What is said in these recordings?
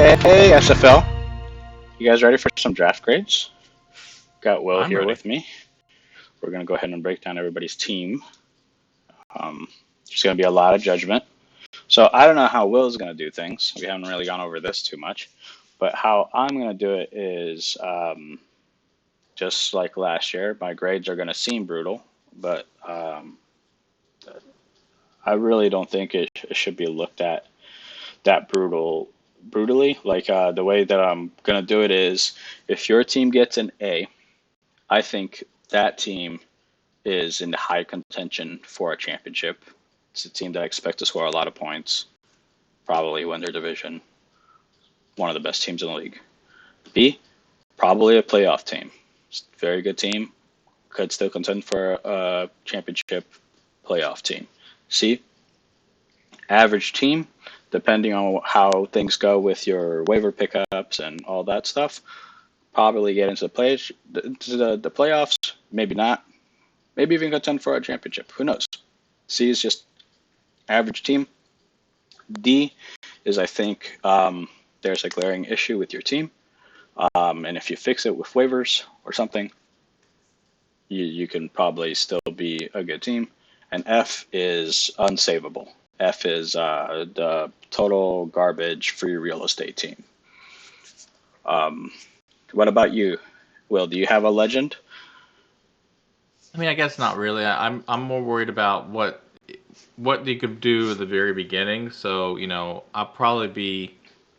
Hey, SFL. You guys ready for some draft grades? Got Will I'm here ready. with me. We're going to go ahead and break down everybody's team. There's going to be a lot of judgment. So I don't know how Will's going to do things. We haven't really gone over this too much. But how I'm going to do it is just like last year. My grades are going to seem brutal, but I really don't think it should be looked at that brutally. Like the way that I'm going to do it is if your team gets an A, I think that team is in high contention for a championship. It's a team that I expect to score a lot of points, probably win their division, one of the best teams in the league. B, probably a playoff team. It's a very good team, could still contend for a championship playoff team. C, average team, depending on how things go with your waiver pickups and all that stuff. Probably get into the playoffs, maybe not. Maybe even contend for a championship. Who knows? C is just average team. D is, I think, there's a glaring issue with your team. And if you fix it with waivers or something, you can probably still be a good team. And F is unsavable. F is the total garbage free real estate team. What about you, Will? Do you have a legend? I mean, I guess not really. I'm more worried about what you could do at the very beginning. So, I'll probably be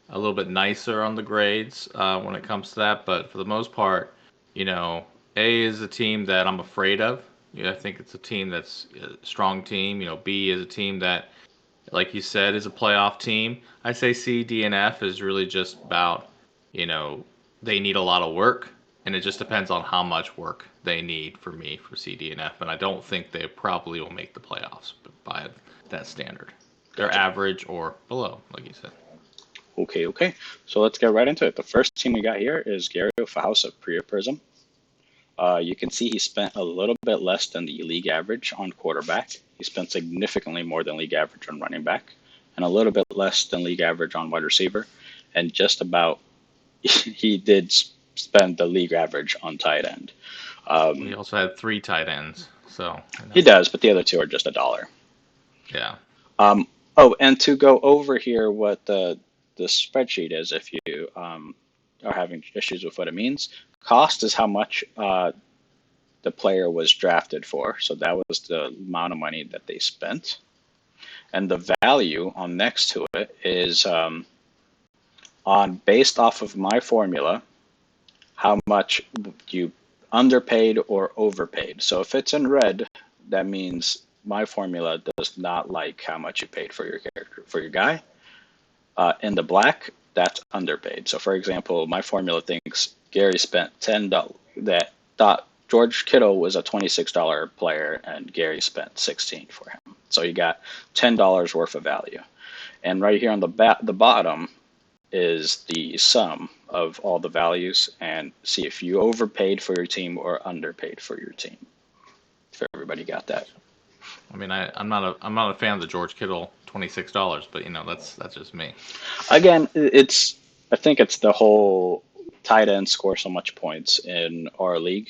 a little bit nicer on the grades when it comes to that. But for the most part, A is a team that I'm afraid of. I think it's a team that's a strong team. B is a team that, like you said, is a playoff team. I say C, D, and F is really just about, they need a lot of work. And it just depends on how much work they need for me for C, D, and F. And I don't think they probably will make the playoffs by that standard. They're Gotcha. average or below, like you said. Okay. So let's get right into it. The first team we got here is Gary of House of Priapism. You can see he spent a little bit less than the league average on quarterback. He spent significantly more than league average on running back, and a little bit less than league average on wide receiver, and just about he did spend the league average on tight end. He also had 3 tight ends, so He does, but the other two are just $1. Yeah. And to go over here what the spreadsheet is, if you are having issues with what it means, cost is how much the player was drafted for. So that was the amount of money that they spent. And the value on next to it is based off of my formula, how much you underpaid or overpaid. So if it's in red, that means my formula does not like how much you paid for your character, for your guy. In the black, that's underpaid. So for example, my formula thinks Gary spent $10 that thought George Kittle was a $26 player and Gary spent $16 for him. So you got $10 worth of value. And right here on the bottom is the sum of all the values and see if you overpaid for your team or underpaid for your team. If everybody got that. I mean, I'm not a fan of the George Kittle $26, but that's just me. Again, I think it's the whole tight end score so much points in our league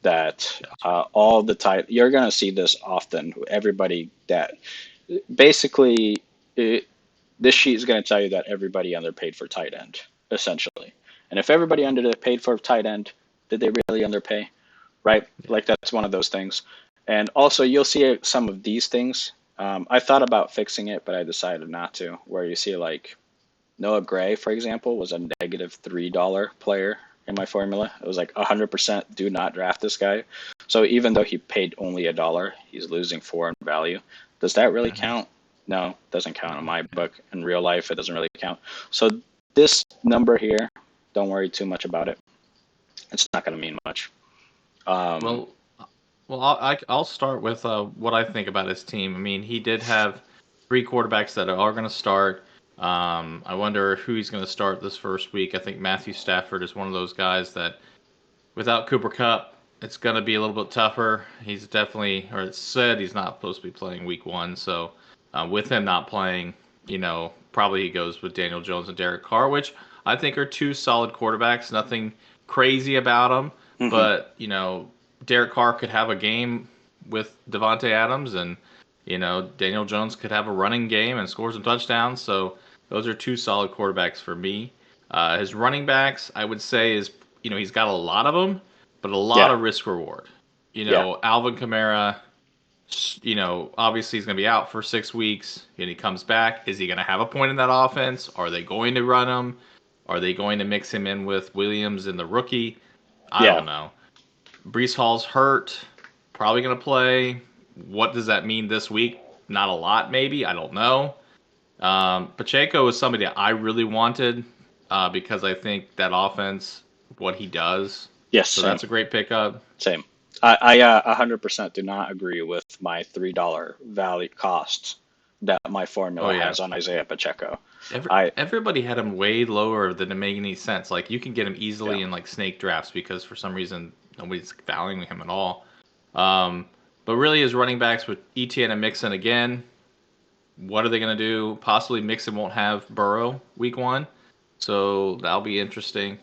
that all the you're gonna see this often. Everybody that basically this sheet is gonna tell you that everybody underpaid for tight end essentially, and if everybody underpaid for tight end, did they really underpay? Right? Like that's one of those things. And also, you'll see some of these things. I thought about fixing it, but I decided not to. Where you see like Noah Gray, for example, was a negative $3 player in my formula. It was like 100% do not draft this guy. So even though he paid only $1, he's losing 4 in value. Does that really count? No, it doesn't count in my book. In real life, it doesn't really count. So this number here, don't worry too much about it. It's not going to mean much. Well, I'll start with what I think about his team. I mean, he did have 3 quarterbacks that are going to start. I wonder who he's going to start this first week. I think Matthew Stafford is one of those guys that, without Cooper Kupp, it's going to be a little bit tougher. He's definitely, or it's said he's not supposed to be playing week 1. So with him not playing, probably he goes with Daniel Jones and Derek Carr, which I think are two solid quarterbacks. Nothing crazy about them, Hmm. but Derek Carr could have a game with Devontae Adams, and Daniel Jones could have a running game and score some touchdowns. So those are two solid quarterbacks for me. His running backs, I would say, is he's got a lot of them, but a lot Yeah. of risk reward. Yeah. Alvin Kamara, obviously he's going to be out for 6 weeks, and he comes back. Is he going to have a point in that offense? Are they going to run him? Are they going to mix him in with Williams and the rookie? I Yeah. don't know. Brees Hall's hurt, probably going to play. What does that mean this week? Not a lot, maybe. I don't know. Pacheco is somebody I really wanted because I think that offense, what he does. Yes. So Same. that's a great pickup. Same. I 100% do not agree with my $3 value cost that my formula Oh, yeah. has on Isaiah Pacheco. Everybody had him way lower than it made any sense. Like, you can get him easily Yeah. in like snake drafts because for some reason nobody's valuing him at all. But really, his running backs with Etienne and Mixon again. What are they going to do? Possibly Mixon won't have Burrow week 1, so that'll be interesting.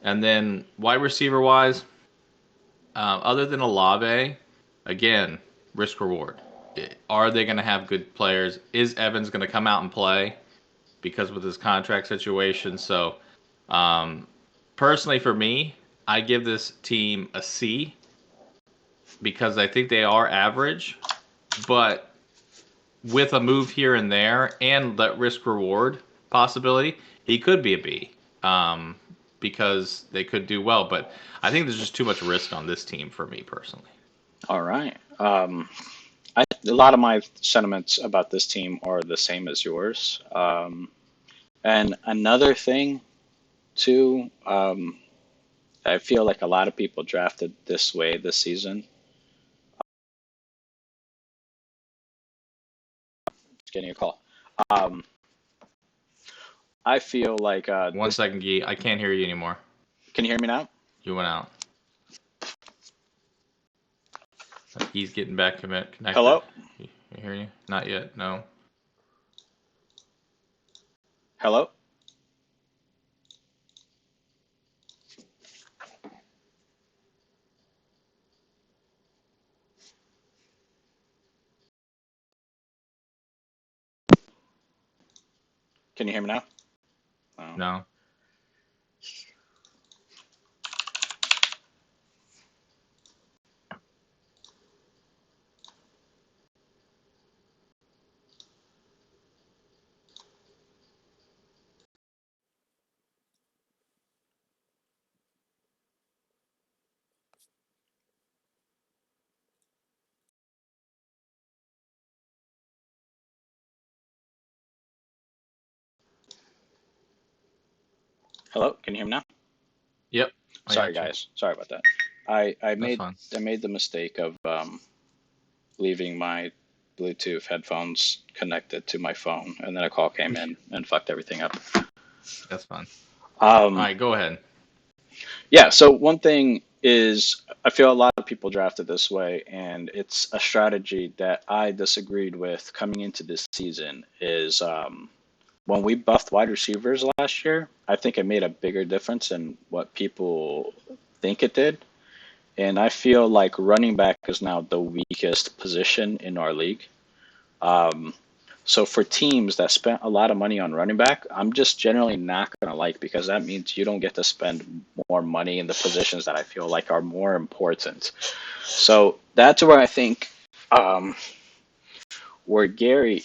And then wide receiver wise, other than Olave, again, risk reward. Are they going to have good players? Is Evans going to come out and play? Because with his contract situation. So, personally for me, I give this team a C because I think they are average, but with a move here and there and that risk reward possibility, he could be a B because they could do well. But I think there's just too much risk on this team for me personally. All right. A lot of my sentiments about this team are the same as yours. And another thing, too, I feel like a lot of people drafted this way this season. Just getting a call. Um, I feel like 1 second, Guy. I can't hear you anymore. Can you hear me now? You went out. He's getting back connected. Hello? You hear you? Not yet. No. Hello? Can you hear me now? No. Hello? Can you hear me now? Yep. Sorry, guys. Sorry about that. I That's made fine. I made the mistake of leaving my Bluetooth headphones connected to my phone, and then a call came in and fucked everything up. That's fine. All right, go ahead. Yeah, so one thing is I feel a lot of people drafted this way, and it's a strategy that I disagreed with coming into this season is when we buffed wide receivers last year, I think it made a bigger difference than what people think it did. And I feel like running back is now the weakest position in our league. So for teams that spent a lot of money on running back, I'm just generally not going to like because that means you don't get to spend more money in the positions that I feel like are more important. So that's where I think where Gary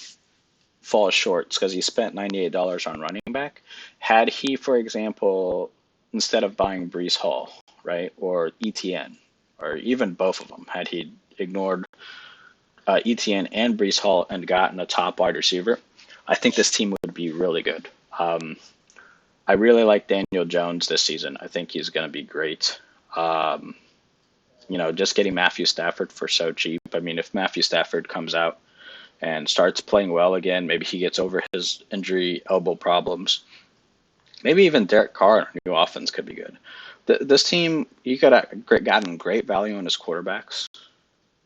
falls short because he spent $98 on running back. Had he, for example, instead of buying Brees Hall, right, or ETN, or even both of them, had he ignored ETN and Brees Hall and gotten a top wide receiver, I think this team would be really good. I really like Daniel Jones this season. I think he's going to be great. Just getting Matthew Stafford for so cheap. I mean, if Matthew Stafford comes out and starts playing well again, maybe he gets over his injury elbow problems. Maybe even Derek Carr, new offense, could be good. This team, you gotten great value on his quarterbacks.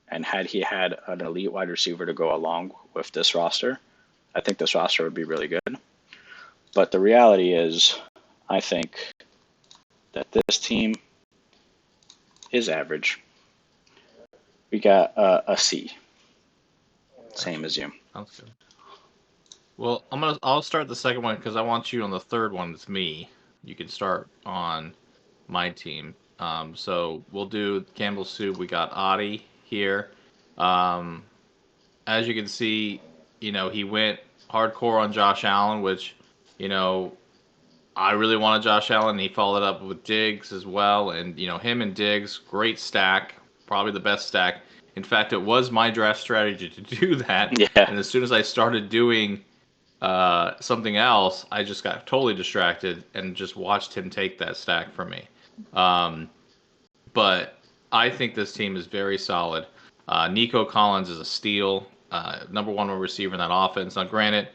And had he had an elite wide receiver to go along with this roster, I think this roster would be really good. But the reality is, I think that this team is average. We got a C, same as you. Sounds good. Well, I'll start the second one because I want you on the third one. It's me. You can start on my team. So we'll do Campbell Soup. We got Adi here. Um, as you can see, he went hardcore on Josh Allen, which, I really wanted Josh Allen. He followed up with Diggs as well. And, him and Diggs, great stack. Probably the best stack. In fact, it was my draft strategy to do that. Yeah. And as soon as I started doing something else, I just got totally distracted and just watched him take that stack from me. But I think this team is very solid. Nico Collins is a steal, number one receiver in that offense. Now, granted,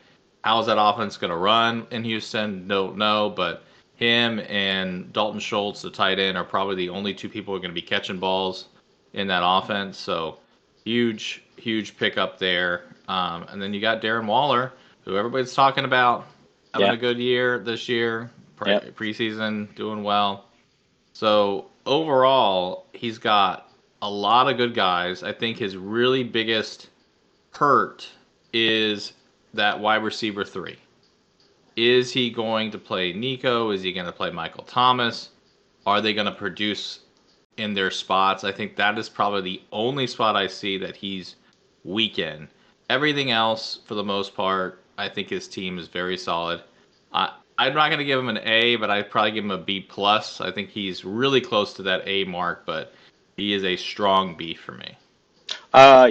how's that offense going to run in Houston? Don't know, but him and Dalton Schultz, the tight end, are probably the only two people who are going to be catching balls in that offense. So huge pickup there. And then you got Darren Waller, who everybody's talking about having a good year this year, preseason, doing well. So overall, he's got a lot of good guys. I think his really biggest hurt is that wide receiver 3. Is he going to play Nico? Is he going to play Michael Thomas? Are they going to produce in their spots? I think that is probably the only spot I see that he's weak in. Everything else, for the most part, I think his team is very solid. I'm not going to give him an A, but I'd probably give him a B+. I think he's really close to that A mark, but he is a strong B for me. I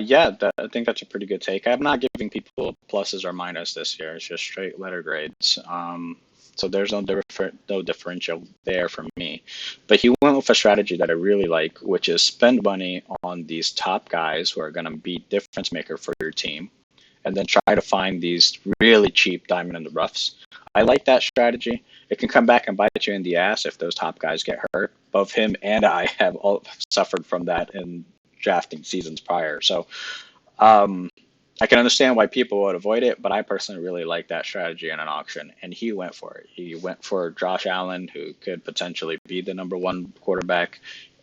think that's a pretty good take. I'm not giving people pluses or minus this year. It's just straight letter grades. So there's no differential there for me. But he went with a strategy that I really like, which is spend money on these top guys who are going to be difference maker for your team, and then try to find these really cheap diamond in the roughs. I like that strategy. It can come back and bite you in the ass if those top guys get hurt. Both him and I have all suffered from that in drafting seasons prior. So I can understand why people would avoid it, but I personally really like that strategy in an auction, and he went for it. He went for Josh Allen, who could potentially be the number one quarterback,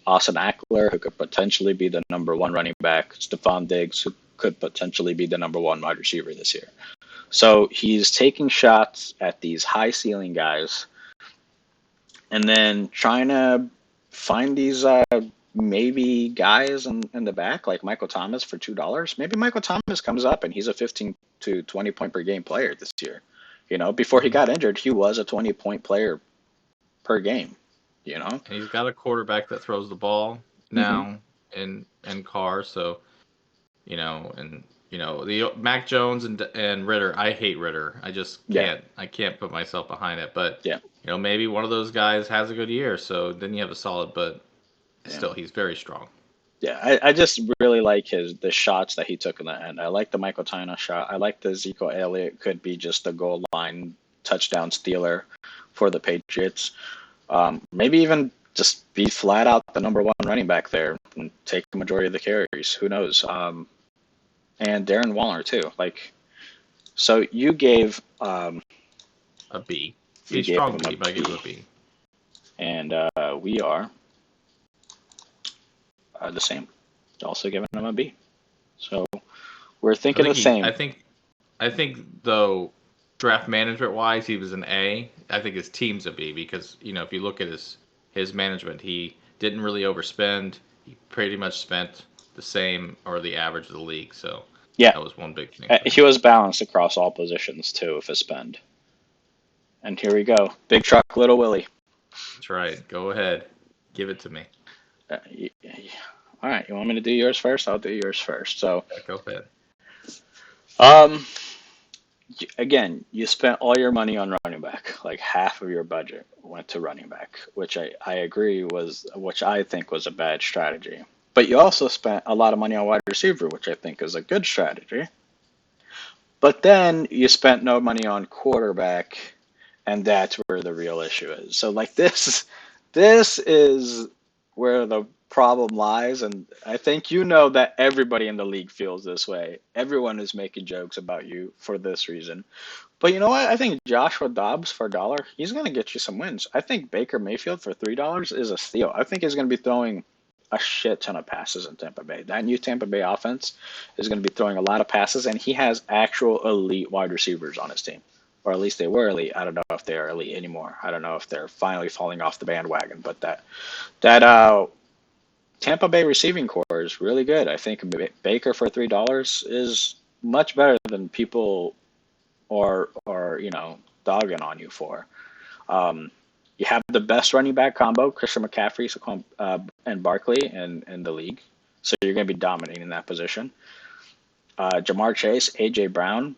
Austin Eckler, who could potentially be the number one running back, Stephon Diggs, who could potentially be the number one wide receiver this year. So he's taking shots at these high ceiling guys and then trying to find these maybe guys in the back, like Michael Thomas for $2. Maybe Michael Thomas comes up and he's a 15 to 20 point per game player this year. Before he got injured, he was a 20 point player per game. And he's got a quarterback that throws the ball now in Carr. So, the Mac Jones and Ritter. I hate Ritter. I just can't. I can't put myself behind it. But maybe one of those guys has a good year. So then you have a solid. But still, he's very strong. Yeah, I just really like the shots that he took in the end. I like the Michael Thomas shot. I like the Ezekiel Elliott could be just the goal line touchdown stealer for the Patriots. Maybe even just be flat out the number one running back there and take the majority of the carries. Who knows? And Darren Waller too. So you gave a B. He's strong B, but I gave him a B. And we are the same. Also giving him a B. So we're thinking the same. I think though, draft management wise, he was an A. I think his team's a B because if you look at his management, he didn't really overspend. He pretty much spent the same or the average of the league. So that was one big thing. He was balanced across all positions too with his spend. And here we go, big truck, little Willy. That's right. Go ahead, give it to me. All right, you want me to do yours first? I'll do yours first. So go ahead. Again, you spent all your money on running back. Like half of your budget went to running back, which I agree which I think was a bad strategy. But you also spent a lot of money on wide receiver, which I think is a good strategy. But then you spent no money on quarterback, and that's where the real issue is. So this is where the problem lies, and I think you know that everybody in the league feels this way. Everyone is making jokes about you for this reason. But you know what? I think Joshua Dobbs for $1, he's going to get you some wins. I think Baker Mayfield for $3 is a steal. I think he's going to be throwing a shit ton of passes in Tampa Bay. That new Tampa Bay offense is going to be throwing a lot of passes, and he has actual elite wide receivers on his team. Or at least they were elite. I don't know if they are elite anymore. I don't know if they're finally falling off the bandwagon. But that Tampa Bay receiving core is really good. I think Baker for $3 is much better than people are dogging on you for. You have the best running back combo, Christian McCaffrey and Barkley in the league. So you're going to be dominating that position. Jamar Chase, A.J. Brown,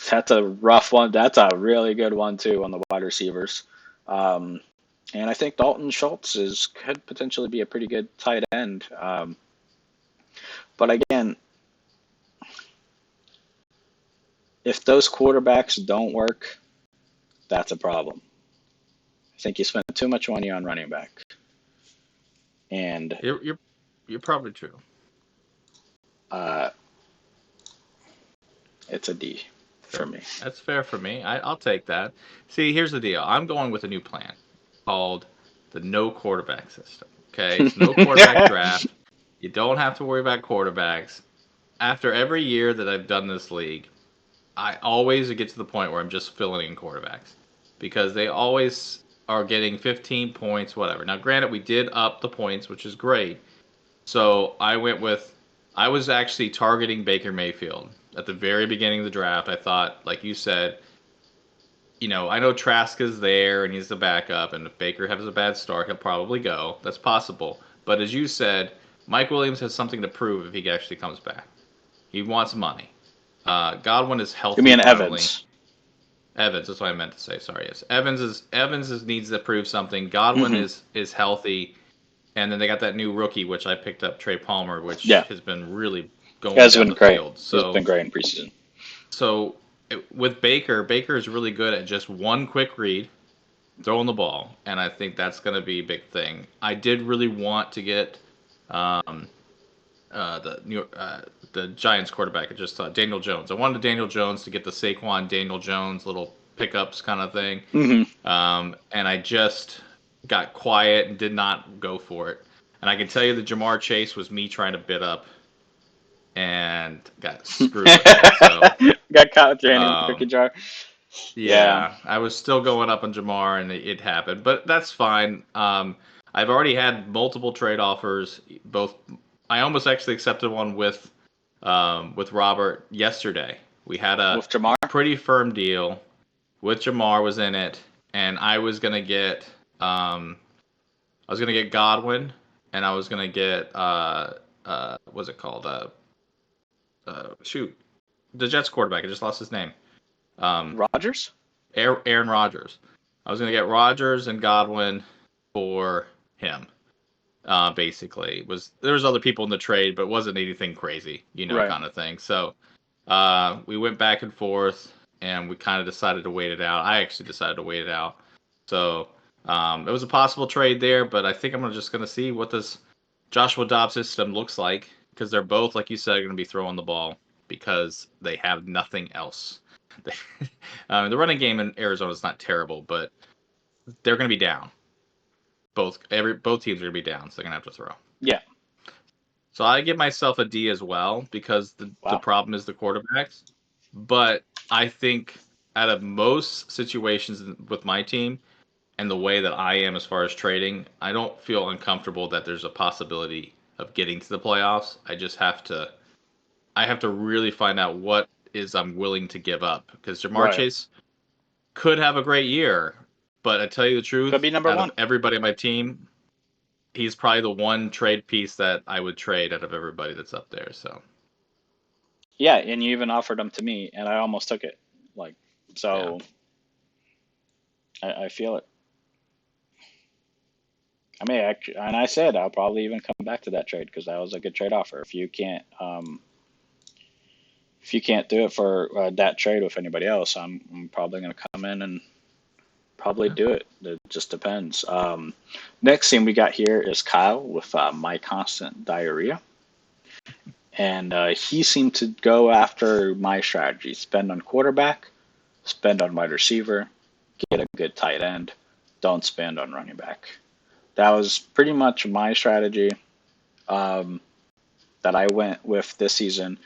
that's a rough one. That's a really good one, too, on the wide receivers. And I think Dalton Schultz could potentially be a pretty good tight end. But again, if those quarterbacks don't work, that's a problem. I think you spend too much money on running back. And you're probably true. It's a D for me. That's fair for me. I'll take that. See, here's the deal. I'm going with a new plan called the no quarterback system. Okay, it's no quarterback draft. You don't have to worry about quarterbacks. After every year that I've done this league, I always get to the point where I'm just filling in quarterbacks because they always are getting 15 points, whatever. Now, granted, we did up the points, which is great. So I was actually targeting Baker Mayfield at the very beginning of the draft. I thought, like you said, I know Trask is there and he's the backup, and if Baker has a bad start, he'll probably go. That's possible. But as you said, Mike Williams has something to prove if he actually comes back. He wants money. Godwin is healthy. You mean finally. Evans? Evans, that's what I meant to say. Sorry, yes. Evans needs to prove something. Godwin is healthy, and then they got that new rookie, which I picked up, Trey Palmer, which has been really going down the field. So he's been great in preseason. So with Baker is really good at just one quick read, throwing the ball, and I think that's going to be a big thing. I did really want to get the Giants quarterback. I just thought Daniel Jones. I wanted Daniel Jones to get the Saquon Daniel Jones little pickups kind of thing. And I just got quiet and did not go for it. And I can tell you the Jamar Chase was me trying to bid up and got screwed. So, got caught with your hand in the cookie jar. Yeah, I was still going up on Jamar, and it happened. But that's fine. I've already had multiple trade offers. I almost actually accepted one with Robert yesterday. We had a pretty firm deal. With Jamar was in it, and I was gonna get Godwin, and I was gonna get what's it called? The Jets quarterback. I just lost his name. Rodgers? Aaron Rodgers. I was gonna get Rodgers and Godwin for him. Basically, there was other people in the trade, but it wasn't anything crazy, kind of thing. So we went back and forth, and we kind of decided to wait it out. I actually decided to wait it out. So it was a possible trade there, but I think I'm just going to see what this Joshua Dobbs system looks like, because they're both, like you said, going to be throwing the ball because they have nothing else. The running game in Arizona is not terrible, but they're going to be down. Both teams are going to be down, so they're going to have to throw. Yeah. So I give myself a D as well, because the problem is the quarterbacks. But I think out of most situations with my team and the way that I am as far as trading, I don't feel uncomfortable that there's a possibility of getting to the playoffs. I have to really find out what I'm willing to give up, because Jamar Chase could have a great year, but I tell you the truth, could be number one. Everybody on my team, he's probably the one trade piece that I would trade out of everybody that's up there. So yeah, and you even offered him to me, and I almost took it. I feel it. I mean, and I said I'll probably even come back to that trade, because that was a good trade offer. If you can't do it for that trade with anybody else, I'm probably going to come in and probably do it. It just depends. Next thing we got here is Kyle with My Constant Diarrhea. And he seemed to go after my strategy. Spend on quarterback, spend on wide receiver, get a good tight end, don't spend on running back. That was pretty much my strategy that I went with this season,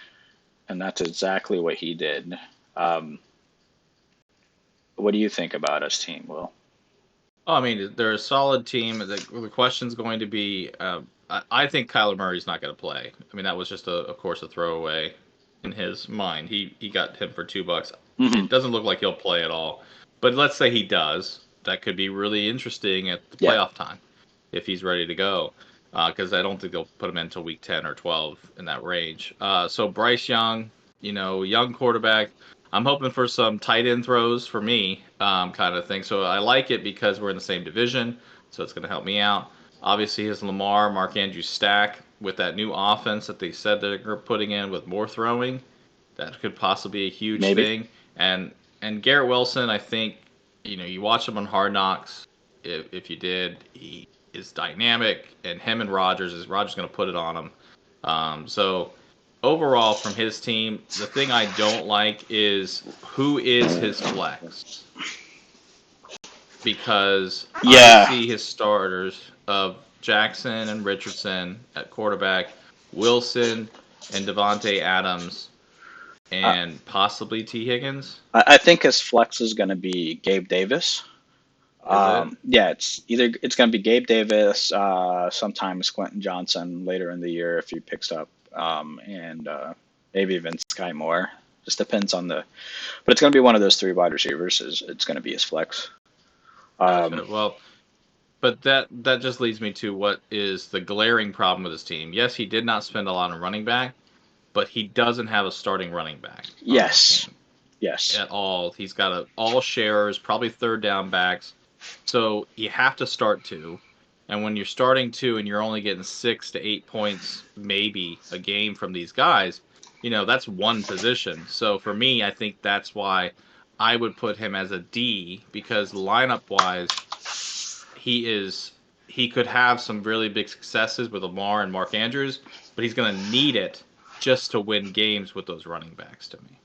and that's exactly what he did. What do you think about his team, Will? Oh, I mean, they're a solid team. The question's going to be, I think Kyler Murray's not going to play. I mean, that was just of course, a throwaway in his mind. He got him for $2. Mm-hmm. It doesn't look like he'll play at all. But let's say he does. That could be really interesting at the Yeah. playoff time if he's ready to go. Because I don't think they'll put him in until week 10 or 12 in that range. So Bryce Young, young quarterback. I'm hoping for some tight end throws for me, kind of thing. So I like it because we're in the same division, so it's going to help me out. Obviously, his Mark Andrews stack with that new offense that they said they're putting in with more throwing, that could possibly be a huge thing. And Garrett Wilson, I think, you watch him on Hard Knocks. If you did, he is dynamic, and him and Rodgers going to put it on him. So overall, from his team, the thing I don't like is who is his flex. Because I see his starters of Jackson and Richardson at quarterback, Wilson and Devontae Adams, and possibly T. Higgins. I think his flex is going to be Gabe Davis. Yeah, it's going to be Gabe Davis, sometimes Quentin Johnson later in the year if he picks up, and maybe even Sky Moore. Just depends on but it's going to be one of those three wide receivers. It's going to be his flex. Well, but that just leads me to what is the glaring problem with his team. Yes, he did not spend a lot on running back, but he doesn't have a starting running back. Yes. At all. He's got all sharers, probably third down backs. So you have to start two. And when you're starting two and you're only getting 6 to 8 points, maybe a game from these guys, that's one position. So for me, I think that's why I would put him as a D, because lineup wise, he could have some really big successes with Lamar and Mark Andrews, but he's going to need it just to win games with those running backs to me.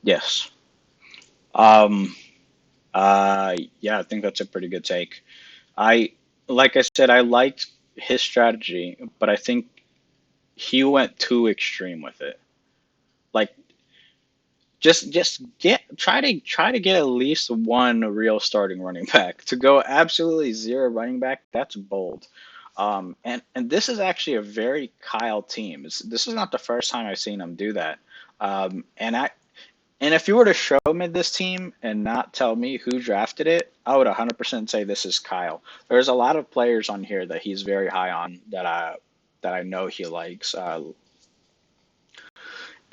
Yes. Yeah, I think that's a pretty good take. Like I said, I liked his strategy, but I think he went too extreme with it. Like, just try to get at least one real starting running back. To go absolutely zero running back, that's bold. And this is actually a very Kyle team. This is not the first time I've seen him do that. And if you were to show me this team and not tell me who drafted it, I would 100% say this is Kyle. There's a lot of players on here that he's very high on that I know he likes.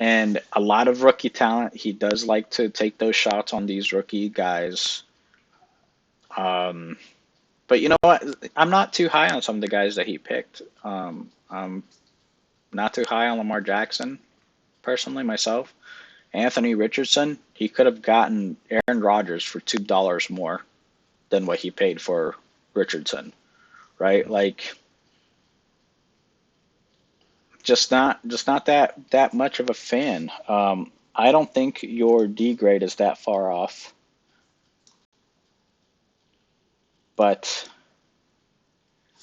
And a lot of rookie talent. He does like to take those shots on these rookie guys. But you know what? I'm not too high on some of the guys that he picked. I'm not too high on Lamar Jackson, personally, myself. Anthony Richardson, he could have gotten Aaron Rodgers for $2 more than what he paid for Richardson, right? Like, just not that much of a fan. I don't think your D grade is that far off, but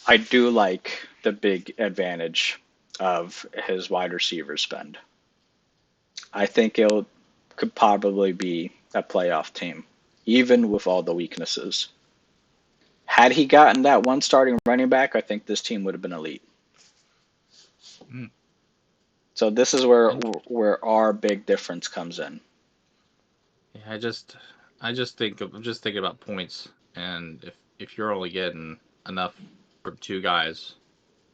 I do like the big advantage of his wide receiver spend. I think could probably be a playoff team, even with all the weaknesses. Had he gotten that one starting running back, I think this team would have been elite. Mm. So this is where our big difference comes in. Yeah, I'm just thinking about points, and if you're only getting enough from two guys,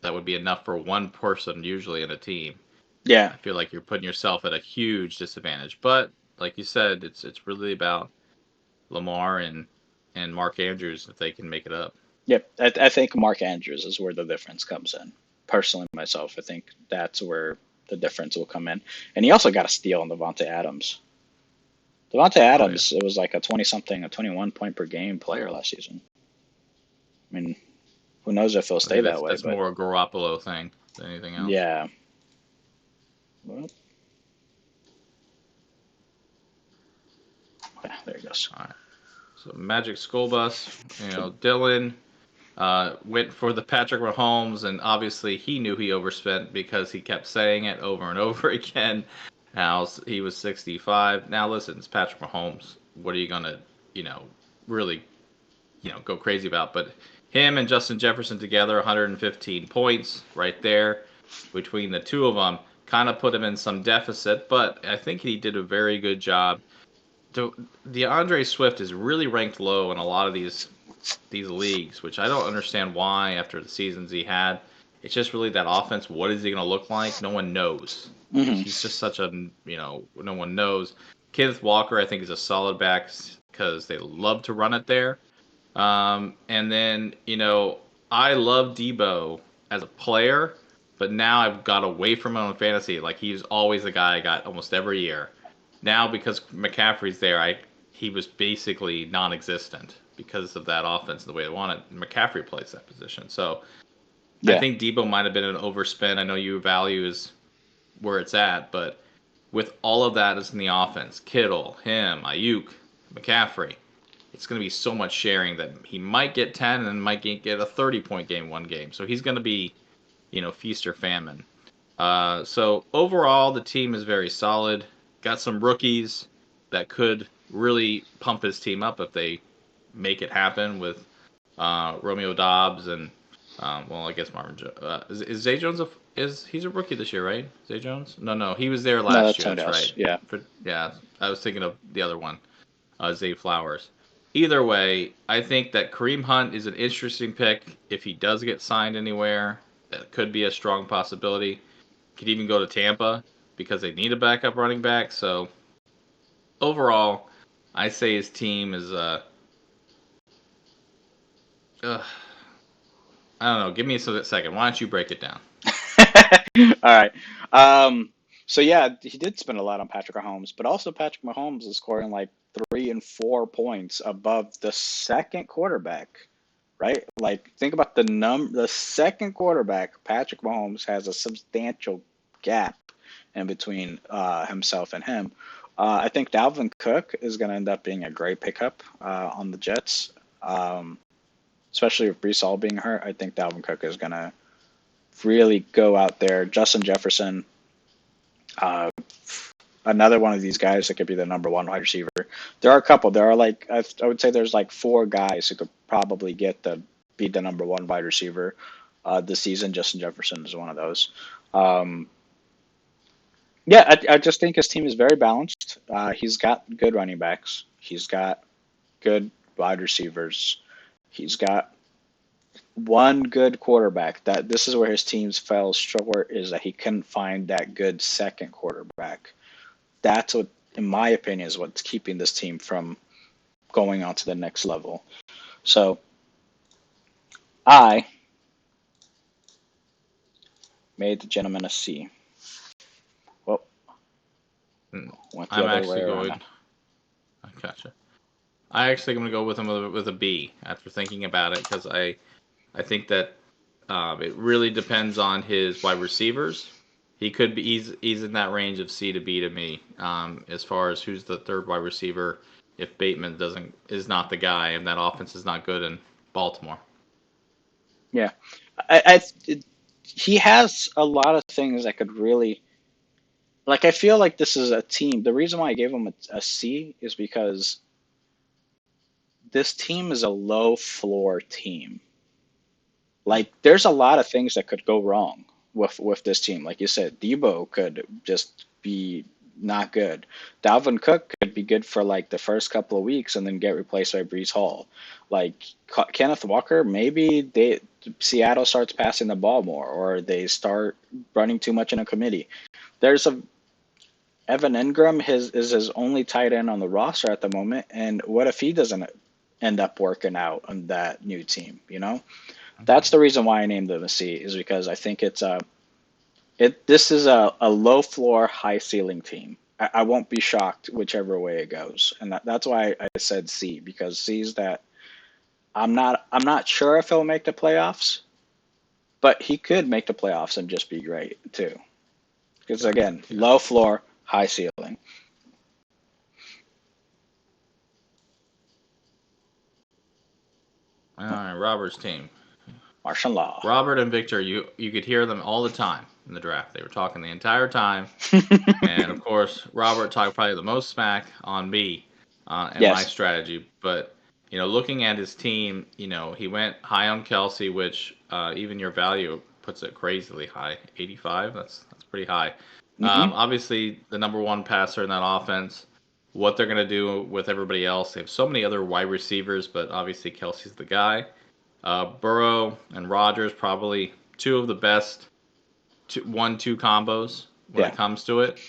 that would be enough for one person usually in a team. Yeah. I feel like you're putting yourself at a huge disadvantage. But like you said, it's really about Lamar and Mark Andrews if they can make it up. Yep. I think Mark Andrews is where the difference comes in. Personally, myself, I think that's where the difference will come in. And he also got a steal on Devontae Adams. Devontae Oh, yeah. Adams, it was like a 20-something, a 21 point per game player last season. I mean, who knows if he'll I stay think that way, that's but more a Garoppolo thing than anything else. yeah. Well, there he goes. All right. So Magic Skol Bus, Dylan went for the Patrick Mahomes, and obviously he knew he overspent because he kept saying it over and over again. Now he was 65. Now listen, it's Patrick Mahomes. What are you gonna, really, go crazy about? But him and Justin Jefferson together, 115 points right there between the two of them, kind of put him in some deficit. But I think he did a very good job. DeAndre Swift is really ranked low in a lot of these leagues, which I don't understand why after the seasons he had. It's just really that offense. What is he going to look like? No one knows. He's just such a, no one knows. Kenneth Walker, I think, is a solid back because they love to run it there. And then, I love Debo as a player, but now I've got away from him in fantasy. Like, he's always the guy I got almost every year. Now, because McCaffrey's there, he was basically non-existent because of that offense and the way they want it. McCaffrey plays that position. So Yeah. I think Debo might have been an overspend. I know your value is where it's at, but with all of that is in the offense, Kittle, him, Ayuk, McCaffrey, it's going to be so much sharing that he might get 10 and might get a 30-point game one game. So he's going to be, feast or famine. So overall, the team is very solid. Got some rookies that could really pump his team up if they make it happen with Romeo Dobbs and I guess Marvin. Is Zay Jones he's a rookie this year, right? Zay Jones? No, he was there last year. That's right. Yeah. Yeah, I was thinking of the other one, Zay Flowers. Either way, I think that Kareem Hunt is an interesting pick if he does get signed anywhere. That could be a strong possibility. Could even go to Tampa because they need a backup running back. So overall, I say his team is I don't know. Give me a second. Why don't you break it down? All right. So yeah, he did spend a lot on Patrick Mahomes, but also Patrick Mahomes is scoring like 3 and 4 points above the second quarterback, right? Like think about the second quarterback, Patrick Mahomes, has a substantial gap in between himself and him. I think Dalvin Cook is going to end up being a great pickup on the Jets, especially with Brees Hall being hurt. I think Dalvin Cook is going to really go out there. Justin Jefferson, another one of these guys that could be the number one wide receiver. There are a couple. There are like I would say there's like 4 guys who could probably be the number one wide receiver this season. Justin Jefferson is one of those. Yeah, I just think his team is very balanced. He's got good running backs. He's got good wide receivers. He's got one good quarterback. That this is where his teams fell short, is that he couldn't find that good second quarterback. That's what, in my opinion, is what's keeping this team from going on to the next level. So I made the gentleman a C. Well, went the I'm other actually way going. around. I gotcha. I actually am going to go with him with a B after thinking about it because I think that it really depends on his wide receivers. He could be he's in that range of C to B to me as far as who's the third wide receiver if Bateman is not the guy and that offense is not good in Baltimore. Yeah, he has a lot of things that could really, like, I feel like this is a team. The reason why I gave him a C is because this team is a low floor team. Like, there's a lot of things that could go wrong with this team. Like you said, Debo could just be not good. Dalvin Cook could be good for like the first couple of weeks and then get replaced by Brees Hall. Like Kenneth Walker, maybe Seattle starts passing the ball more, or they start running too much in a committee. There's Evan Ingram is his only tight end on the roster at the moment, and what if he doesn't end up working out on that new team? That's the reason why I named them a C, is because I think this is a low floor, high ceiling team. I won't be shocked whichever way it goes, and that's why I said C, because C's that I'm not sure if he'll make the playoffs, but he could make the playoffs and just be great too. Because again, Yeah. low floor, high ceiling. All right, Robert's team. Martian Law. Robert and Victor, you could hear them all the time in the draft. They were talking the entire time, and of course, Robert talked probably the most smack on me and my Yes, strategy. But looking at his team, he went high on Kelsey, which even your value puts it crazily high, 85. That's pretty high. hmm Obviously, the number one passer in that offense. What they're gonna do with everybody else? They have so many other wide receivers, but obviously Kelsey's the guy. Burrow and Rodgers probably two of the best 1-2 combos when yeah. it comes to it.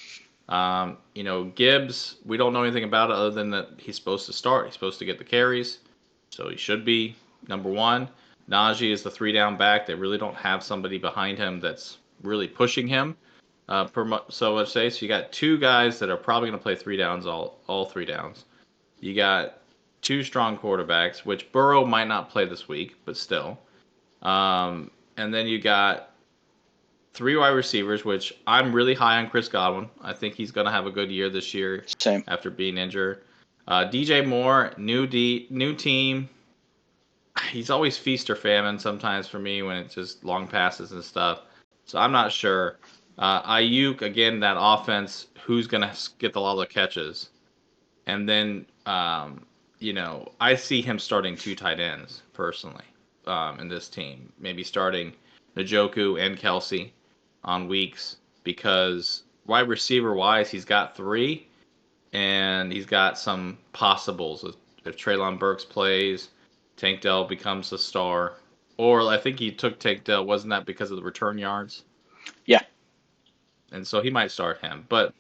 Gibbs, we don't know anything about it other than that he's supposed to start. He's supposed to get the carries, so he should be number one. Najee is the 3-down back. They really don't have somebody behind him that's really pushing him. So let's say so you got two guys that are probably going to play 3 downs all 3 downs. You got two strong quarterbacks, which Burrow might not play this week, but still. And then you got three wide receivers, which I'm really high on Chris Godwin. I think he's going to have a good year this year Same. after being injured. DJ Moore, new team. He's always feast or famine sometimes for me when it's just long passes and stuff. So I'm not sure. Ayuk, again, that offense, who's going to get a lot of the catches? And then, I see him starting two tight ends personally in this team. Maybe starting Njoku and Kelsey on weeks because wide receiver wise, he's got three, and he's got some possibles. If Treylon Burks plays, Tank Dell becomes the star. Or I think he took Tank Dell, wasn't that because of the return yards? Yeah. And so he might start him. But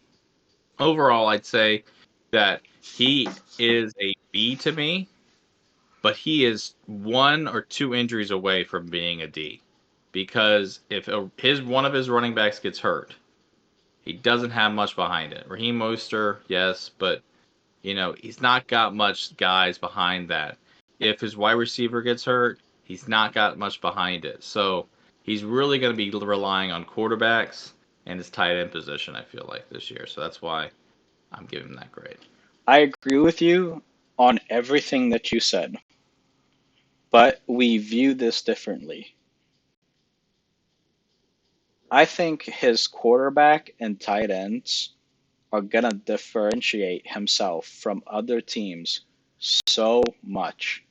overall, I'd say that he is a B to me, but he is one or two injuries away from being a D. Because if one of his running backs gets hurt, he doesn't have much behind it. Raheem Mostert, yes, but he's not got much guys behind that. If his wide receiver gets hurt, he's not got much behind it. So he's really going to be relying on quarterbacks and his tight end position, I feel like, this year. So that's why I'm giving him that grade. I agree with you on everything that you said, but we view this differently. I think his quarterback and tight ends are going to differentiate himself from other teams so much.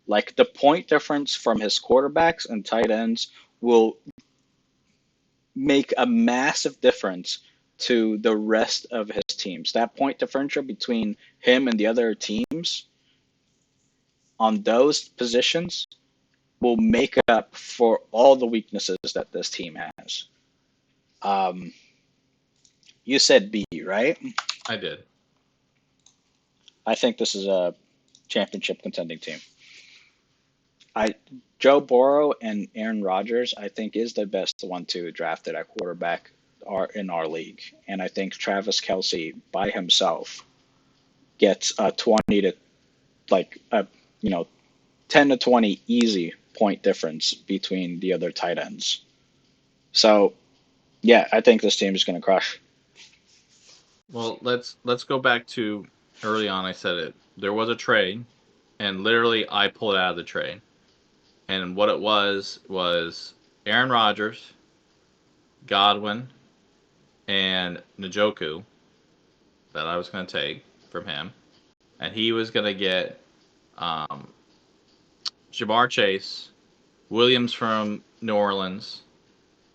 Like the point difference from his quarterbacks and tight ends will make a massive difference to the rest of his teams. That point differential between him and the other teams on those positions will make up for all the weaknesses that this team has. You said B, right? I did. I think this is a championship contending team. Joe Burrow and Aaron Rodgers, I think, is the best 1-2 drafted at quarterback in our league, and I think Travis Kelce by himself gets a 20 to 10 to 20 easy point difference between the other tight ends. So, yeah, I think this team is going to crush. Well, let's go back to early on. I said it. There was a trade, and literally I pulled out of the trade. And what it was Aaron Rodgers, Godwin, and Njoku that I was going to take from him. And he was going to get Jamar Chase, Williams from New Orleans,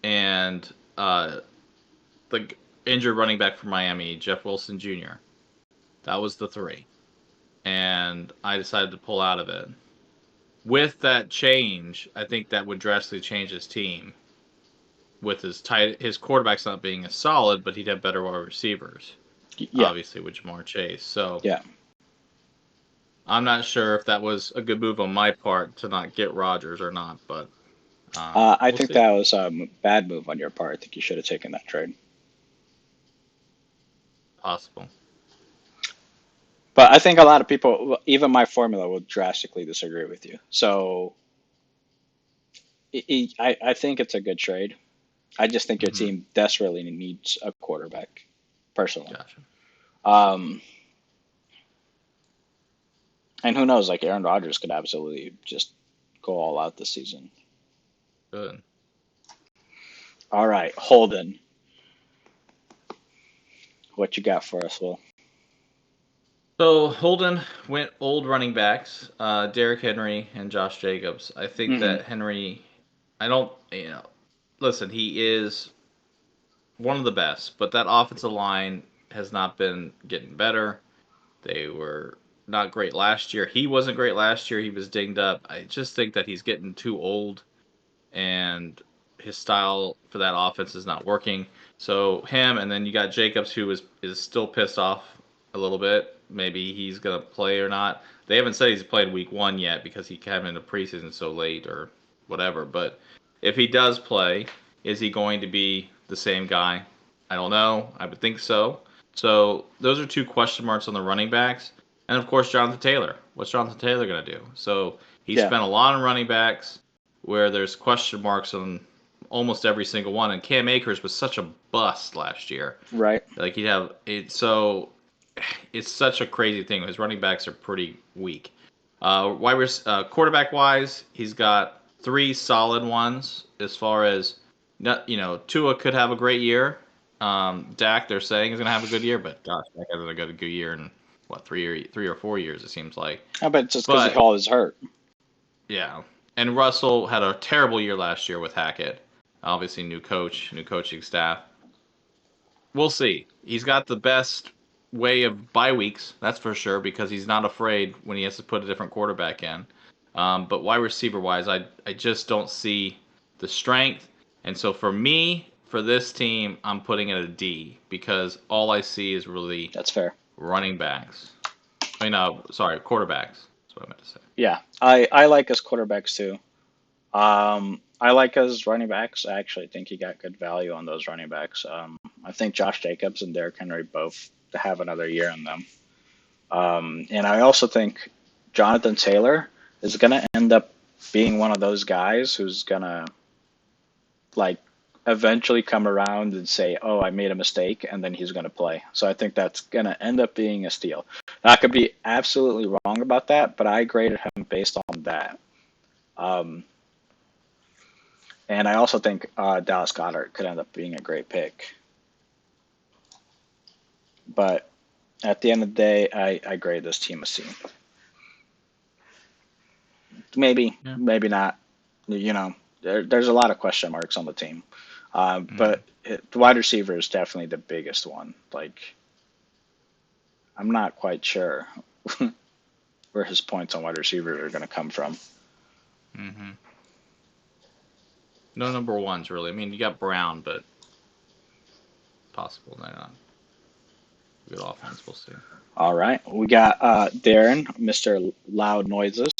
and the injured running back from Miami, Jeff Wilson Jr. That was the three. And I decided to pull out of it. With that change, I think that would drastically change his team. With his quarterbacks not being as solid, but he'd have better wide receivers. Yeah. Obviously, with Jamar Chase. So yeah. I'm not sure if that was a good move on my part to not get Rodgers or not, but I think that was a bad move on your part. I think you should have taken that trade. possible. But I think a lot of people, even my formula, would drastically disagree with you. So I think it's a good trade. I just think your Hmm. team desperately needs a quarterback, personally. Gotcha. Um, and who knows? Like Aaron Rodgers could absolutely just go all out this season. Good. All right, Holden, what you got for us, Will? So Holden went old running backs, Derrick Henry and Josh Jacobs. I think Hmm. that Henry, I don't, listen, he is one of the best, but that offensive line has not been getting better. They were not great last year. He wasn't great last year. He was dinged up. I just think that he's getting too old, and his style for that offense is not working. So him, and then you got Jacobs, who is still pissed off a little bit. Maybe he's gonna play or not. They haven't said he's played week 1 yet because he came into preseason so late or whatever. But if he does play, is he going to be the same guy? I don't know. I would think so. So those are 2 question marks on the running backs, and of course Jonathan Taylor. What's Jonathan Taylor gonna do? So he Yeah, spent a lot on running backs where there's question marks on almost every single one. And Cam Akers was such a bust last year. right. Like you have it, so it's such a crazy thing. His running backs are pretty weak. Quarterback wise, he's got 3 solid ones. As far as Tua could have a great year. Dak, they're saying, is going to have a good year, but gosh, Dak hasn't got a good year in what 3 or 4 years it seems like. I bet just because he But always hurt. yeah. And Russell had a terrible year last year with Hackett. Obviously, new coach, new coaching staff. We'll see. He's got the best way of bye weeks, that's for sure, because he's not afraid when he has to put a different quarterback in. But wide receiver wise, I just don't see the strength. And so for me, for this team, I'm putting it a D because all I see is really That's fair. running backs. I mean, sorry, quarterbacks. That's what I meant to say. Yeah, I like his quarterbacks too. I like his running backs. I actually think he got good value on those running backs. I think Josh Jacobs and Derrick Henry both have another year in them. And I also think Jonathan Taylor is going to end up being one of those guys who's going to like eventually come around and say, "Oh, I made a mistake," and then he's going to play. So I think that's going to end up being a steal. Now, I could be absolutely wrong about that, but I graded him based on that. Um, and I also think Dallas Goedert could end up being a great pick. But at the end of the day, I grade this team a C. Maybe, Yeah. maybe not. There's a lot of question marks on the team. But the wide receiver is definitely the biggest one. Like, I'm not quite sure where his points on wide receiver are going to come from. Mm-hmm. No number ones, really. I mean, you got Brown, but possible. They're not good offense. We'll see. All right. We got Darren, Mr. Loud Noises.